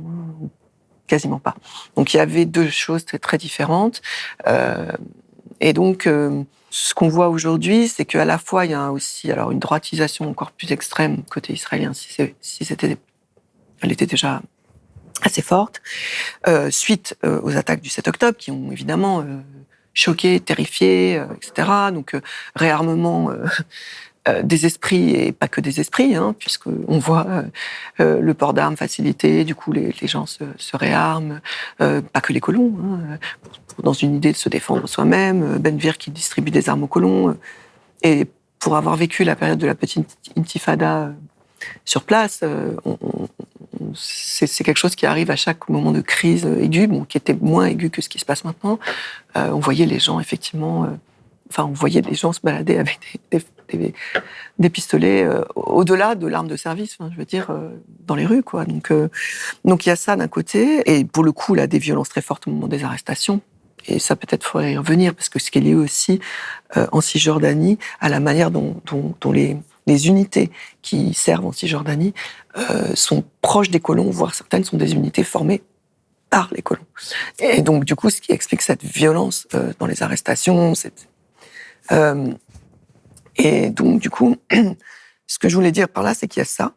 quasiment pas. Donc, il y avait deux choses très, très différentes. Et donc, ce qu'on voit aujourd'hui, c'est qu'à la fois, il y a aussi une droitisation encore plus extrême côté israélien, elle était déjà assez forte, suite aux attaques du 7 octobre, qui ont évidemment choqué, terrifié, etc. Donc, réarmement des esprits, et pas que des esprits, hein, puisqu'on voit le port d'armes facilité, du coup les gens se réarment, pas que les colons, hein, dans une idée de se défendre soi-même, Ben Gvir qui distribue des armes aux colons, et pour avoir vécu la période de la petite intifada sur place, c'est quelque chose qui arrive à chaque moment de crise aiguë, qui était moins aigu que ce qui se passe maintenant. On voyait les gens effectivement Enfin, on voyait des gens se balader avec des pistolets au-delà de l'arme de service, je veux dire, dans les rues, quoi. Donc il y a ça d'un côté, et pour le coup, là, des violences très fortes au moment des arrestations. Et ça, peut-être, faudrait y revenir, parce que ce qui est lié aussi en Cisjordanie à la manière dont les unités qui servent en Cisjordanie sont proches des colons, voire certaines sont des unités formées par les colons. Et donc, du coup, ce qui explique cette violence dans les arrestations, et donc, du coup, ce que je voulais dire par là, c'est qu'il y a ça,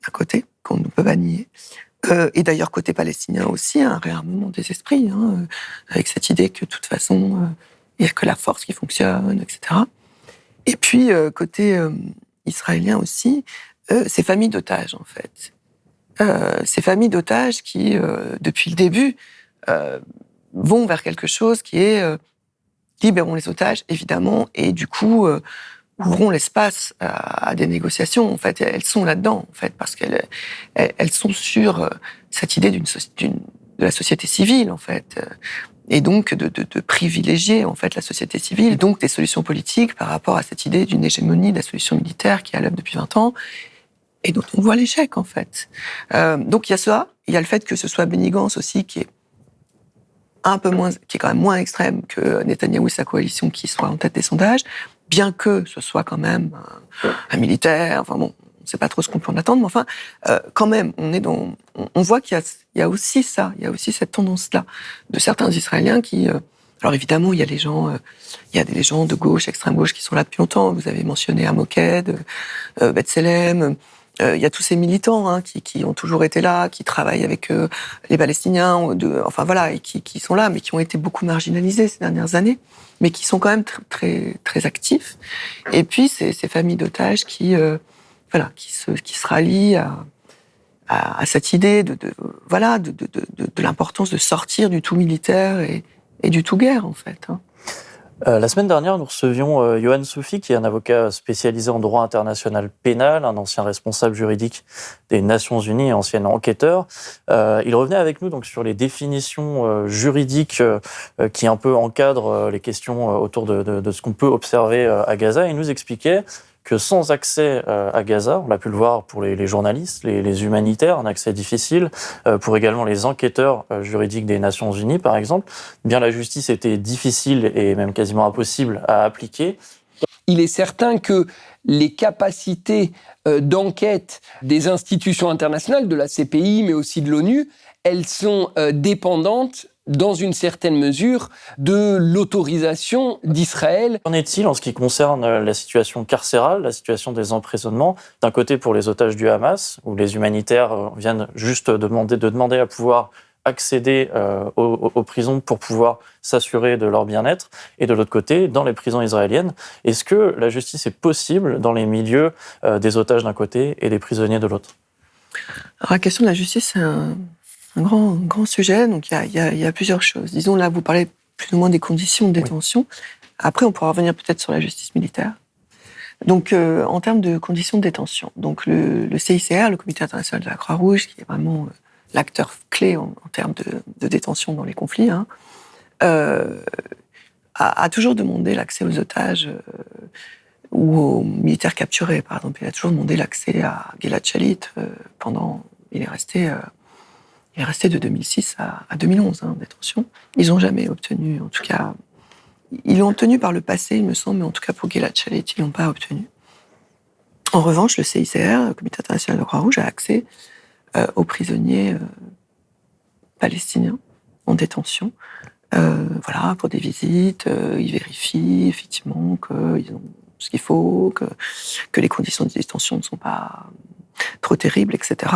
à côté, qu'on ne peut pas nier. Et d'ailleurs, côté palestinien aussi, un réarmement des esprits, avec cette idée que, de toute façon, il n'y a que la force qui fonctionne, etc. Et puis, côté israélien aussi, ces familles d'otages, en fait. Ces familles d'otages qui, depuis le début, vont vers quelque chose qui est libérons les otages, évidemment, et du coup, ouvrons l'espace à des négociations. En fait, elles sont là-dedans, en fait, parce qu'elles sont sur cette idée de la société civile, en fait, et donc de privilégier, en fait, la société civile, donc des solutions politiques par rapport à cette idée d'une hégémonie de la solution militaire qui est à l'œuvre depuis 20 ans, et dont on voit l'échec, en fait. Donc il y a ça, il y a le fait que ce soit Benny Gantz aussi, qui est quand même moins extrême que Netanyahou et sa coalition qui soit en tête des sondages, bien que ce soit quand même un militaire, enfin bon, on ne sait pas trop ce qu'on peut en attendre, mais enfin, quand même, on voit qu'il y a aussi ça, il y a aussi cette tendance-là de certains Israéliens qui... alors évidemment, il y a des gens de gauche, extrême gauche, qui sont là depuis longtemps. Vous avez mentionné Amoked, B'Tselem. Il y a tous ces militants qui ont toujours été là, qui travaillent avec les Palestiniens, enfin voilà, et qui sont là, mais qui ont été beaucoup marginalisés ces dernières années, mais qui sont quand même très très actifs. Et puis ces familles d'otages qui se rallient à cette idée de l'importance de sortir du tout militaire et du tout guerre, en fait. La semaine dernière, nous recevions Yohann Soufi, qui est un avocat spécialisé en droit international pénal, un ancien responsable juridique des Nations Unies et ancien enquêteur. Il revenait avec nous donc sur les définitions juridiques qui un peu encadrent les questions autour de ce qu'on peut observer à Gaza. Il nous expliquait que sans accès à Gaza, on l'a pu le voir pour les journalistes, les humanitaires, un accès difficile, pour également les enquêteurs juridiques des Nations Unies, par exemple, bien la justice était difficile et même quasiment impossible à appliquer. Il est certain que les capacités d'enquête des institutions internationales, de la CPI, mais aussi de l'ONU, elles sont dépendantes dans une certaine mesure, de l'autorisation d'Israël. Qu'en est-il en ce qui concerne la situation carcérale, la situation des emprisonnements, d'un côté pour les otages du Hamas, où les humanitaires viennent juste demander à pouvoir accéder aux prisons pour pouvoir s'assurer de leur bien-être, et de l'autre côté, dans les prisons israéliennes, est-ce que la justice est possible dans les milieux des otages d'un côté et des prisonniers de l'autre? Alors, la question de la justice, c'est un grand sujet, donc il y a plusieurs choses. Disons, là, vous parlez plus ou moins des conditions de détention. Oui. Après, on pourra revenir peut-être sur la justice militaire. Donc, en termes de conditions de détention, donc le CICR, le Comité international de la Croix-Rouge, qui est vraiment l'acteur clé en termes de détention dans les conflits, a toujours demandé l'accès aux otages ou aux militaires capturés, par exemple. Il a toujours demandé l'accès à Gilad Shalit pendant... Il est resté de 2006 à 2011 en détention. Ils n'ont jamais obtenu, en tout cas... Ils l'ont obtenu par le passé, il me semble, mais en tout cas pour Gilad Shalit, ils ne l'ont pas obtenu. En revanche, le CICR, le Comité international de la Croix-Rouge, a accès aux prisonniers palestiniens en détention. Voilà, pour des visites, ils vérifient effectivement qu'ils ont ce qu'il faut, que les conditions de détention ne sont pas trop terribles, etc.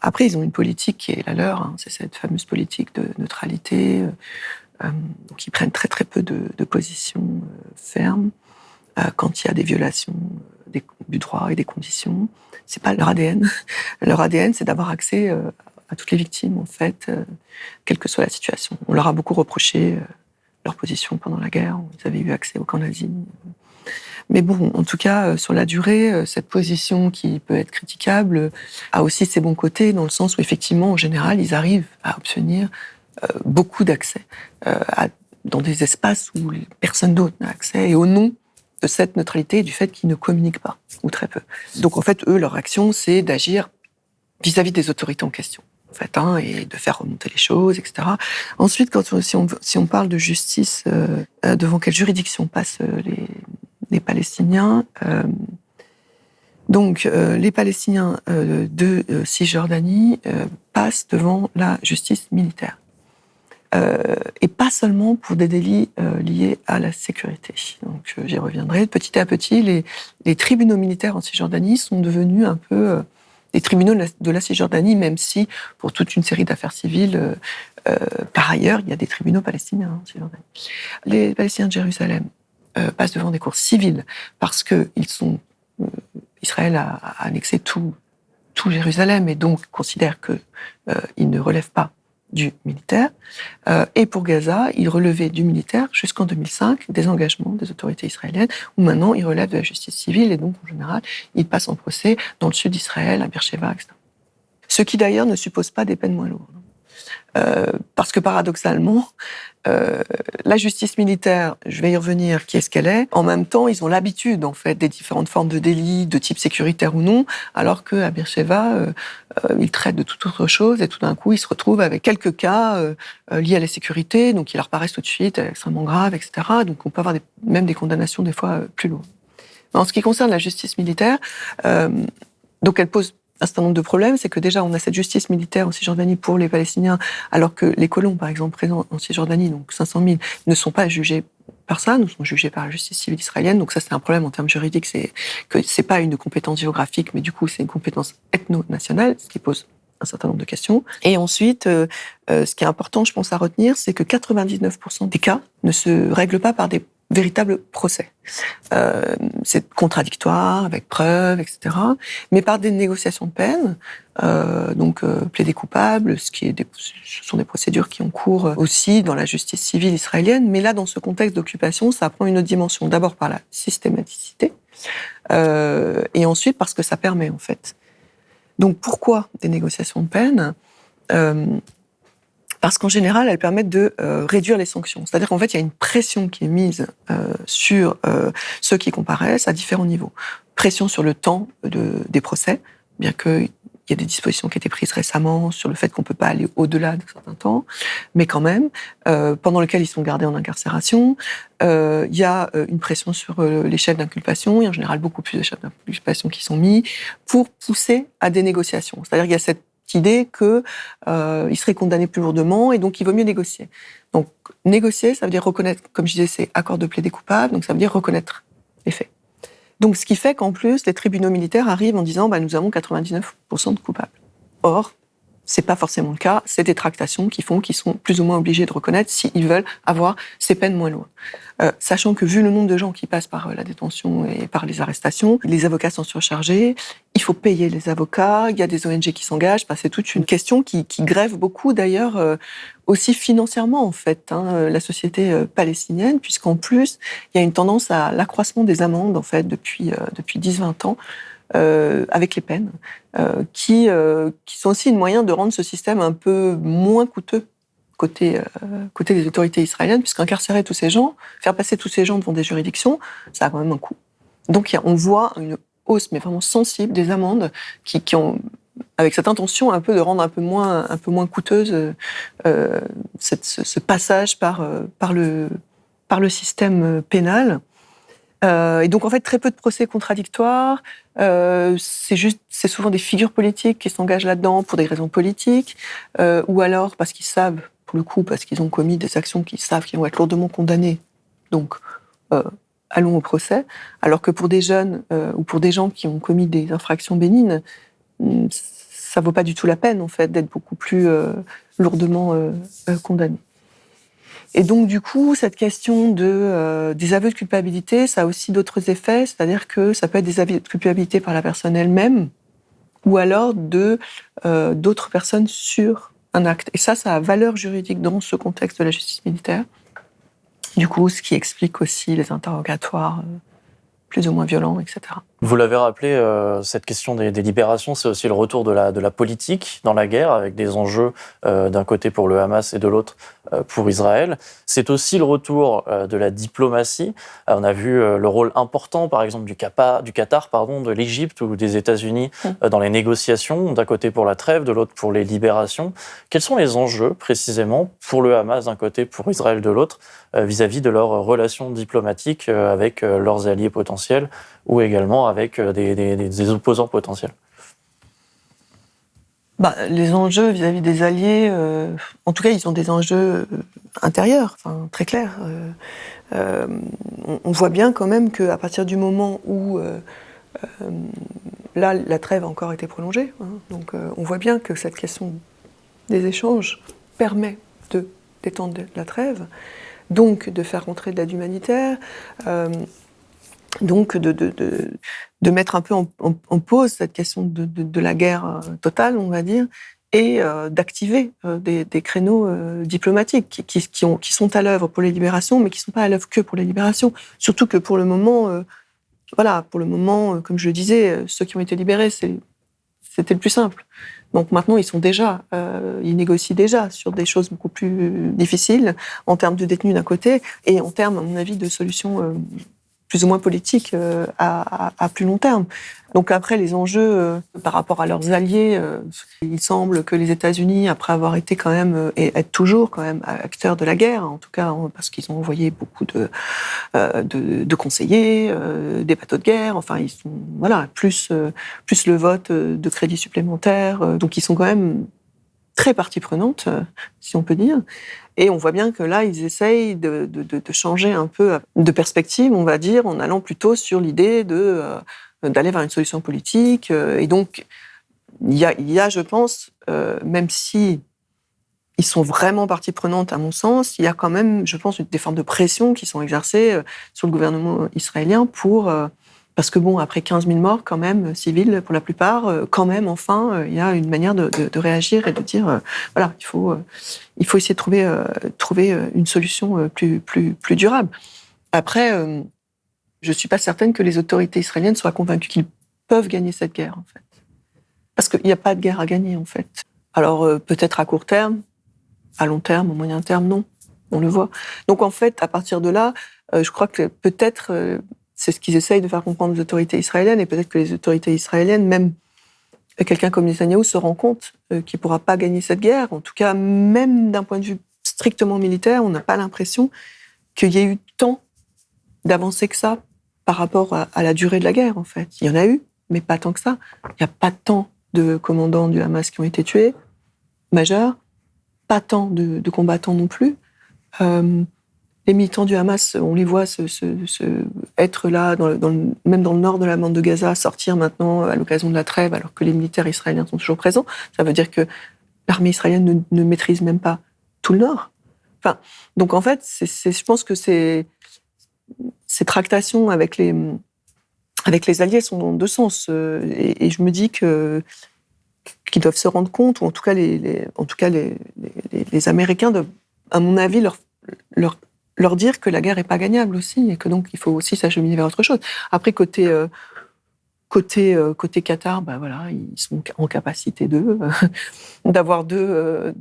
Après, ils ont une politique qui est la leur, c'est cette fameuse politique de neutralité, donc ils prennent très très peu de positions fermes quand il y a des violations du droit et des conditions. C'est pas leur ADN. Leur ADN, c'est d'avoir accès à toutes les victimes, en fait, quelle que soit la situation. On leur a beaucoup reproché leur position pendant la guerre. Ils avaient eu accès au camp nazi. Mais bon, en tout cas, sur la durée, cette position qui peut être critiquable a aussi ses bons côtés, dans le sens où, effectivement, en général, ils arrivent à obtenir beaucoup d'accès dans des espaces où personne d'autre n'a accès, et au nom de cette neutralité et du fait qu'ils ne communiquent pas, ou très peu. Donc en fait, eux, leur action, c'est d'agir vis-à-vis des autorités en question, en fait, et de faire remonter les choses, etc. Ensuite, si on parle de justice, devant quelle juridiction passent les Palestiniens, les Palestiniens de Cisjordanie passent devant la justice militaire. Et pas seulement pour des délits liés à la sécurité. Donc j'y reviendrai. Petit à petit, les tribunaux militaires en Cisjordanie sont devenus un peu des tribunaux de la Cisjordanie, même si pour toute une série d'affaires civiles, par ailleurs, il y a des tribunaux palestiniens en Cisjordanie. Les Palestiniens de Jérusalem passent devant des cours civiles parce que Israël a annexé tout Jérusalem et donc considère qu'ils ne relèvent pas du militaire. Et pour Gaza, il relevait du militaire jusqu'en 2005 des engagements des autorités israéliennes, où maintenant il relève de la justice civile, et donc en général, il passe en procès dans le sud d'Israël, à Beersheba, etc. Ce qui d'ailleurs ne suppose pas des peines moins lourdes. Parce que paradoxalement, la justice militaire, je vais y revenir, qui est ce qu'elle est, en même temps, ils ont l'habitude, en fait, des différentes formes de délits, de type sécuritaire ou non, alors qu'à Beersheba, ils traitent de toute autre chose, et tout d'un coup, ils se retrouvent avec quelques cas liés à la sécurité, donc ils leur paraissent tout de suite extrêmement graves, etc. Donc on peut avoir même des condamnations, des fois, plus lourdes. En ce qui concerne la justice militaire, donc elle pose un certain nombre de problèmes, c'est que déjà, on a cette justice militaire en Cisjordanie pour les Palestiniens, alors que les colons, par exemple, présents en Cisjordanie, donc 500 000, ne sont pas jugés par ça, nous sont jugés par la justice civile israélienne. Donc ça, c'est un problème en termes juridiques, c'est que c'est pas une compétence géographique, mais du coup, c'est une compétence ethno-nationale, ce qui pose un certain nombre de questions. Et ensuite, ce qui est important, je pense, à retenir, c'est que 99% des cas ne se règlent pas par des véritables procès. C'est contradictoire, avec preuves, etc. Mais par des négociations de peine, plaider coupable, ce sont des procédures qui ont cours aussi dans la justice civile israélienne. Mais là, dans ce contexte d'occupation, ça prend une autre dimension. D'abord par la systématicité, et ensuite parce que ça permet, en fait. Donc pourquoi des négociations de peine ? Parce qu'en général, elles permettent de réduire les sanctions. C'est-à-dire qu'en fait, il y a une pression qui est mise sur ceux qui comparaissent à différents niveaux. Pression sur le temps des procès, bien qu'il y ait des dispositions qui ont été prises récemment sur le fait qu'on ne peut pas aller au-delà d'un certain temps, mais quand même, pendant lequel ils sont gardés en incarcération. Il y a une pression sur les chefs d'inculpation, il y a en général beaucoup plus de chefs d'inculpation qui sont mis, pour pousser à des négociations. C'est-à-dire qu'il y a cette idée qu'il serait condamné plus lourdement et donc il vaut mieux négocier. Donc négocier, ça veut dire reconnaître, comme je disais, c'est accord de plaider coupable, donc ça veut dire reconnaître les faits. Donc ce qui fait qu'en plus, les tribunaux militaires arrivent en disant nous avons 99% de coupables. Or, c'est pas forcément le cas, c'est des tractations qui font qu'ils sont plus ou moins obligés de reconnaître s'ils veulent avoir ces peines moins lourdes. Sachant que vu le nombre de gens qui passent par la détention et par les arrestations, les avocats sont surchargés, il faut payer les avocats, il y a des ONG qui s'engagent, c'est toute une question qui grève beaucoup d'ailleurs aussi financièrement en fait la société palestinienne, puisqu'en plus il y a une tendance à l'accroissement des amendes en fait depuis 10-20 ans. Avec les peines, qui sont aussi un moyen de rendre ce système un peu moins coûteux côté des autorités israéliennes, puisqu'incarcérer tous ces gens, faire passer tous ces gens devant des juridictions, ça a quand même un coût. Donc on voit une hausse, mais vraiment sensible, des amendes qui ont, avec cette intention un peu de rendre un peu moins coûteuse ce passage par le système pénal. Et donc, en fait, très peu de procès contradictoires. C'est souvent des figures politiques qui s'engagent là-dedans pour des raisons politiques, ou alors parce qu'ils savent, pour le coup, parce qu'ils ont commis des actions qu'ils savent qu'ils vont être lourdement condamnés. Donc, allons au procès. Alors que pour des jeunes ou pour des gens qui ont commis des infractions bénignes, ça vaut pas du tout la peine, en fait, d'être beaucoup plus lourdement condamnés. Et donc, du coup, cette question des aveux de culpabilité, ça a aussi d'autres effets, c'est-à-dire que ça peut être des aveux de culpabilité par la personne elle-même, ou alors d'autres personnes sur un acte. Et ça a valeur juridique dans ce contexte de la justice militaire. Du coup, ce qui explique aussi les interrogatoires plus ou moins violents, etc. Vous l'avez rappelé, cette question des libérations, c'est aussi le retour de la politique dans la guerre, avec des enjeux d'un côté pour le Hamas et de l'autre pour Israël. C'est aussi le retour de la diplomatie. On a vu le rôle important, par exemple, du Qatar, de l'Égypte ou des États-Unis dans les négociations, d'un côté pour la trêve, de l'autre pour les libérations. Quels sont les enjeux, précisément, pour le Hamas d'un côté, pour Israël de l'autre, vis-à-vis de leurs relations diplomatiques avec leurs alliés potentiels ou également avec des opposants potentiels? Les enjeux vis-à-vis des alliés, en tout cas, ils ont des enjeux intérieurs, très clairs. On voit bien quand même qu'à partir du moment où là, la trêve a encore été prolongée, donc on voit bien que cette question des échanges permet de détendre la trêve, donc de faire rentrer de l'aide humanitaire, donc de mettre un peu en pause cette question de la guerre totale, on va dire, et d'activer des créneaux diplomatiques qui sont à l'œuvre pour les libérations, mais qui ne sont pas à l'œuvre que pour les libérations. Surtout que pour le moment, comme je le disais, ceux qui ont été libérés, c'était le plus simple. Donc maintenant, ils négocient déjà sur des choses beaucoup plus difficiles en termes de détenus d'un côté et en termes, à mon avis, de solutions plus ou moins politiques à plus long terme. Donc après, les enjeux par rapport à leurs alliés, il semble que les États-Unis, après avoir été quand même, et être toujours quand même acteurs de la guerre, en tout cas parce qu'ils ont envoyé beaucoup de conseillers, des bateaux de guerre, enfin ils sont plus le vote de crédits supplémentaires, donc ils sont quand même très partie prenante, si on peut dire. Et on voit bien que là, ils essayent de changer un peu de perspective, on va dire, en allant plutôt sur l'idée d'aller vers une solution politique. Et donc, il y a, je pense, même si ils sont vraiment partie prenante, à mon sens, il y a quand même, je pense, des formes de pression qui sont exercées sur le gouvernement israélien parce que après 15 000 morts, quand même, civils pour la plupart, quand même, enfin, il y a une manière de réagir et de dire, il faut essayer de trouver une solution plus durable. Après, je ne suis pas certaine que les autorités israéliennes soient convaincues qu'ils peuvent gagner cette guerre, en fait. Parce qu'il n'y a pas de guerre à gagner, en fait. Alors, peut-être à court terme, à long terme, au moyen terme, non. On le voit. Donc, en fait, à partir de là, je crois que peut-être... c'est ce qu'ils essayent de faire comprendre aux autorités israéliennes, et peut-être que les autorités israéliennes, même quelqu'un comme Netanyahou, se rend compte qu'il ne pourra pas gagner cette guerre. En tout cas, même d'un point de vue strictement militaire, on n'a pas l'impression qu'il y ait eu tant d'avancées que ça par rapport à la durée de la guerre, en fait. Il y en a eu, mais pas tant que ça. Il n'y a pas tant de commandants du Hamas qui ont été tués, majeurs, pas tant de combattants non plus. Les militants du Hamas, on les voit être là, même dans le nord de la bande de Gaza, sortir maintenant à l'occasion de la trêve, alors que les militaires israéliens sont toujours présents. Ça veut dire que l'armée israélienne ne maîtrise même pas tout le nord. Donc en fait, je pense que ces tractations avec les alliés sont dans deux sens. Et je me dis qu'ils doivent se rendre compte, ou en tout cas les Américains doivent, à mon avis, leur dire que la guerre n'est pas gagnable aussi, et que donc il faut aussi s'acheminer vers autre chose. Après, côté Qatar, ils sont en capacité d'avoir deux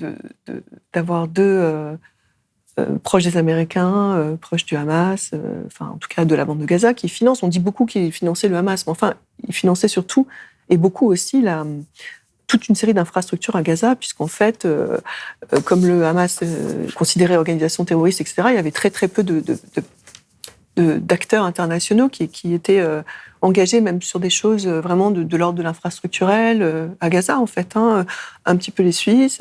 proches des Américains, proches du Hamas, en tout cas de la bande de Gaza, qui financent. On dit beaucoup qu'ils finançaient le Hamas, mais enfin, ils finançaient surtout, et beaucoup aussi, toute une série d'infrastructures à Gaza, puisqu'en fait, comme le Hamas considéré organisation terroriste, etc., il y avait très très peu d'acteurs internationaux qui étaient engagés même sur des choses vraiment de l'ordre de l'infrastructurel à Gaza, en fait, un petit peu les Suisses,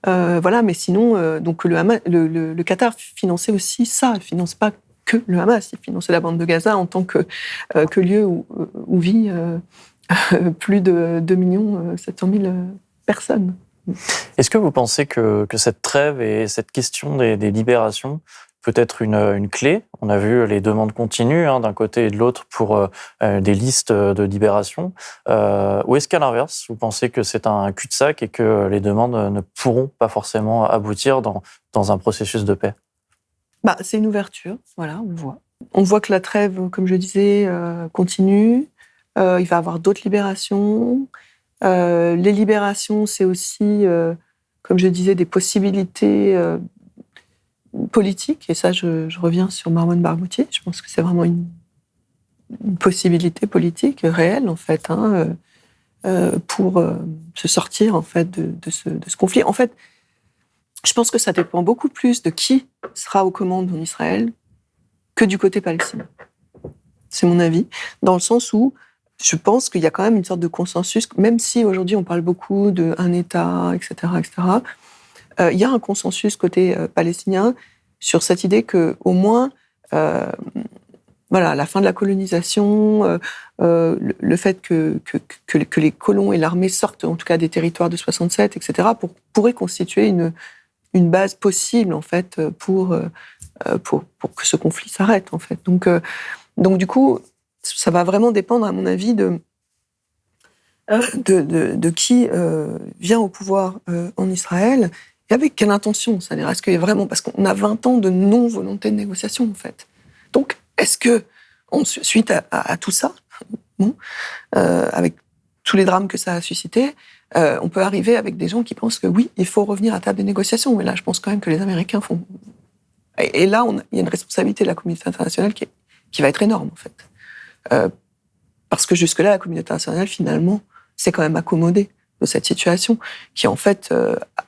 mais sinon, donc le Qatar finançait aussi ça, il finance pas que le Hamas, il finançait la bande de Gaza en tant que lieu où vit plus de 2 700 000 personnes. Est-ce que vous pensez que cette trêve et cette question des libérations peut être une clé? On a vu les demandes continues d'un côté et de l'autre pour des listes de libération. Ou est-ce qu'à l'inverse, vous pensez que c'est un cul-de-sac et que les demandes ne pourront pas forcément aboutir dans un processus de paix? C'est une ouverture, on le voit. On voit que la trêve, comme je disais, continue. Il va y avoir d'autres libérations. Les libérations, c'est aussi, comme je disais, des possibilités politiques. Et ça, je reviens sur Marwan Barghouti. Je pense que c'est vraiment une possibilité politique réelle, en fait, pour se sortir, en fait, de ce conflit. En fait, je pense que ça dépend beaucoup plus de qui sera aux commandes en Israël que du côté palestinien. C'est mon avis, dans le sens où je pense qu'il y a quand même une sorte de consensus, même si aujourd'hui on parle beaucoup d'un État, etc., etc., il y a un consensus côté palestinien sur cette idée qu'au moins, la fin de la colonisation, le fait que les colons et l'armée sortent en tout cas des territoires de 67, etc., pourrait constituer une base possible en fait pour que ce conflit s'arrête en fait. Donc du coup, ça va vraiment dépendre, à mon avis, de qui vient au pouvoir en Israël et avec quelle intention. C'est-à-dire, est-ce qu'il y a vraiment... Parce qu'on a 20 ans de non-volonté de négociation, en fait. Donc, est-ce que, suite à tout ça, avec tous les drames que ça a suscité, on peut arriver avec des gens qui pensent que oui, il faut revenir à table des négociations. Mais là, je pense quand même que les Américains font... Et là, il y a une responsabilité de la communauté internationale qui va être énorme, en fait. Parce que jusque-là, la communauté internationale, finalement, s'est quand même accommodée de cette situation, qui, en fait,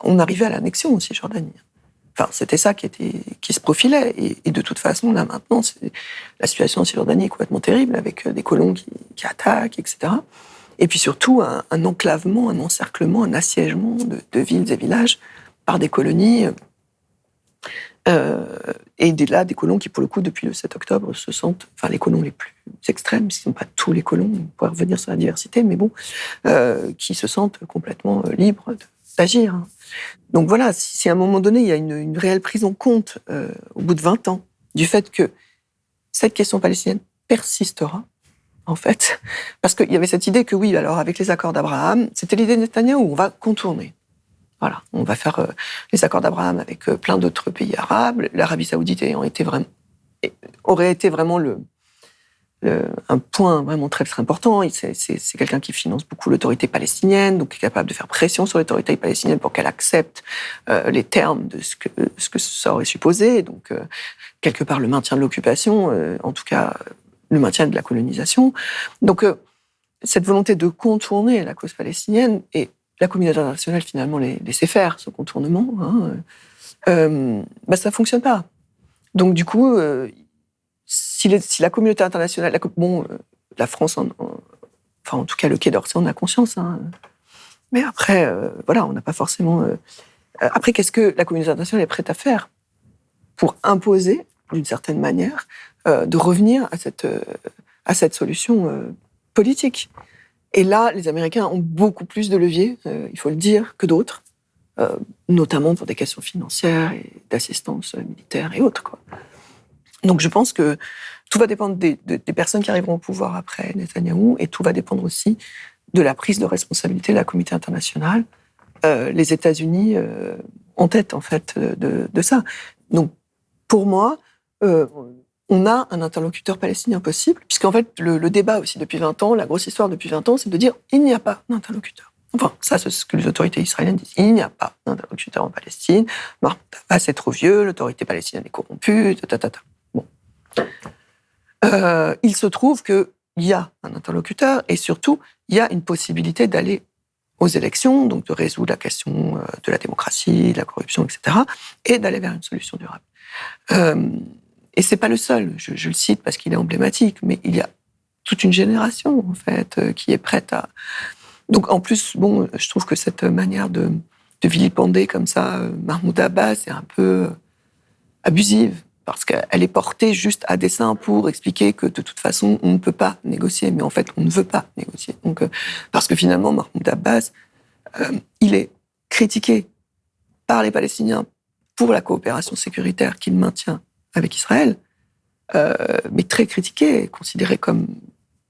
on arrivait à l'annexion en Cisjordanie. Enfin, c'était ça qui se profilait. Et de toute façon, là, maintenant, la situation en Cisjordanie est complètement terrible, avec des colons qui attaquent, etc. Et puis surtout, un enclavement, un encerclement, un assiègement de villes et villages par des colonies... et là, des colons qui, pour le coup, depuis le 7 octobre, se sentent, enfin, les colons les plus extrêmes, ce ne sont pas tous les colons, on pourrait revenir sur la diversité, mais bon, qui se sentent complètement libres d'agir. Donc voilà, si à un moment donné, il y a une réelle prise en compte, au bout de 20 ans, du fait que cette question palestinienne persistera, en fait, parce qu'il y avait cette idée que oui, alors avec les accords d'Abraham, c'était l'idée de Netanyahou, on va contourner. Voilà, on va faire les accords d'Abraham avec plein d'autres pays arabes. L'Arabie Saoudite aurait été vraiment un point vraiment très, très important. C'est quelqu'un qui finance beaucoup l'autorité palestinienne, donc qui est capable de faire pression sur l'autorité palestinienne pour qu'elle accepte les termes de ce que ça aurait supposé. Donc, quelque part, le maintien de l'occupation, en tout cas, le maintien de la colonisation. Donc, cette volonté de contourner la cause palestinienne et la communauté internationale, finalement, laisser faire ce contournement, ça ne fonctionne pas. Donc, du coup, si la communauté internationale... la France, en tout cas, le Quai d'Orsay, on a conscience. Mais après, on n'a pas forcément... Après, qu'est-ce que la communauté internationale est prête à faire pour imposer, d'une certaine manière, de revenir à cette solution politique ? Et là, les Américains ont beaucoup plus de leviers, il faut le dire, que d'autres, notamment pour des questions financières et d'assistance militaire et autres, quoi. Donc je pense que tout va dépendre des personnes qui arriveront au pouvoir après Netanyahou, et tout va dépendre aussi de la prise de responsabilité de la communauté internationale, les États-Unis en tête, en fait, de ça. Donc, pour moi... on a un interlocuteur palestinien possible, puisqu'en fait, le débat aussi depuis 20 ans, la grosse histoire depuis 20 ans, c'est de dire il n'y a pas d'interlocuteur. Enfin, ça, c'est ce que les autorités israéliennes disent. Il n'y a pas d'interlocuteur en Palestine. Mahmoud Abbas, c'est trop vieux, l'autorité palestinienne est corrompue, Bon. Il se trouve qu'il y a un interlocuteur, et surtout, il y a une possibilité d'aller aux élections, donc de résoudre la question de la démocratie, de la corruption, etc., et d'aller vers une solution durable. Et c'est pas le seul, je le cite parce qu'il est emblématique, mais il y a toute une génération, en fait, qui est prête à... Donc, en plus, je trouve que cette manière de vilipender comme ça Mahmoud Abbas est un peu abusive, parce qu'elle est portée juste à dessein pour expliquer que, de toute façon, on ne peut pas négocier, mais en fait, on ne veut pas négocier. Donc, parce que finalement, Mahmoud Abbas, il est critiqué par les Palestiniens pour la coopération sécuritaire qu'il maintient avec Israël, mais très critiqué, considéré comme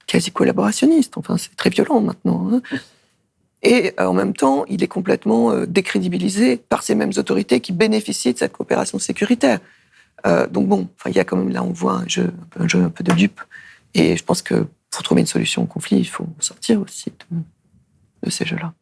quasi-collaborationniste. Enfin, c'est très violent maintenant. Et en même temps, il est complètement décrédibilisé par ces mêmes autorités qui bénéficient de cette coopération sécuritaire. Donc il y a quand même, là, on voit un jeu un peu de dupe. Et je pense que faut trouver une solution au conflit, il faut sortir aussi de ces jeux-là.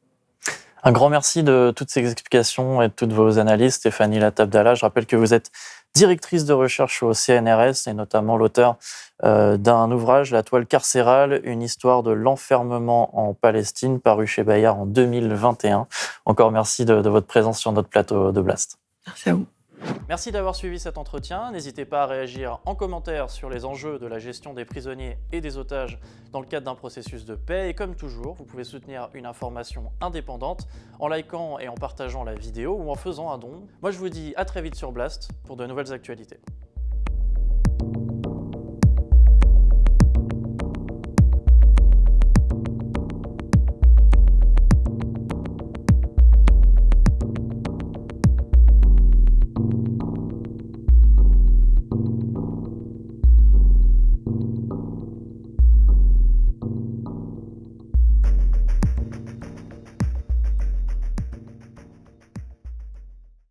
Un grand merci de toutes ces explications et de toutes vos analyses, Stéphanie Latable-Dalla. Je rappelle que vous êtes directrice de recherche au CNRS et notamment l'auteur d'un ouvrage, La toile carcérale, une histoire de l'enfermement en Palestine, paru chez Bayard en 2021. Encore merci de votre présence sur notre plateau de Blast. Merci à vous. Merci d'avoir suivi cet entretien. N'hésitez pas à réagir en commentaire sur les enjeux de la gestion des prisonniers et des otages dans le cadre d'un processus de paix. Et comme toujours, vous pouvez soutenir une information indépendante en likant et en partageant la vidéo ou en faisant un don. Moi, je vous dis à très vite sur Blast pour de nouvelles actualités.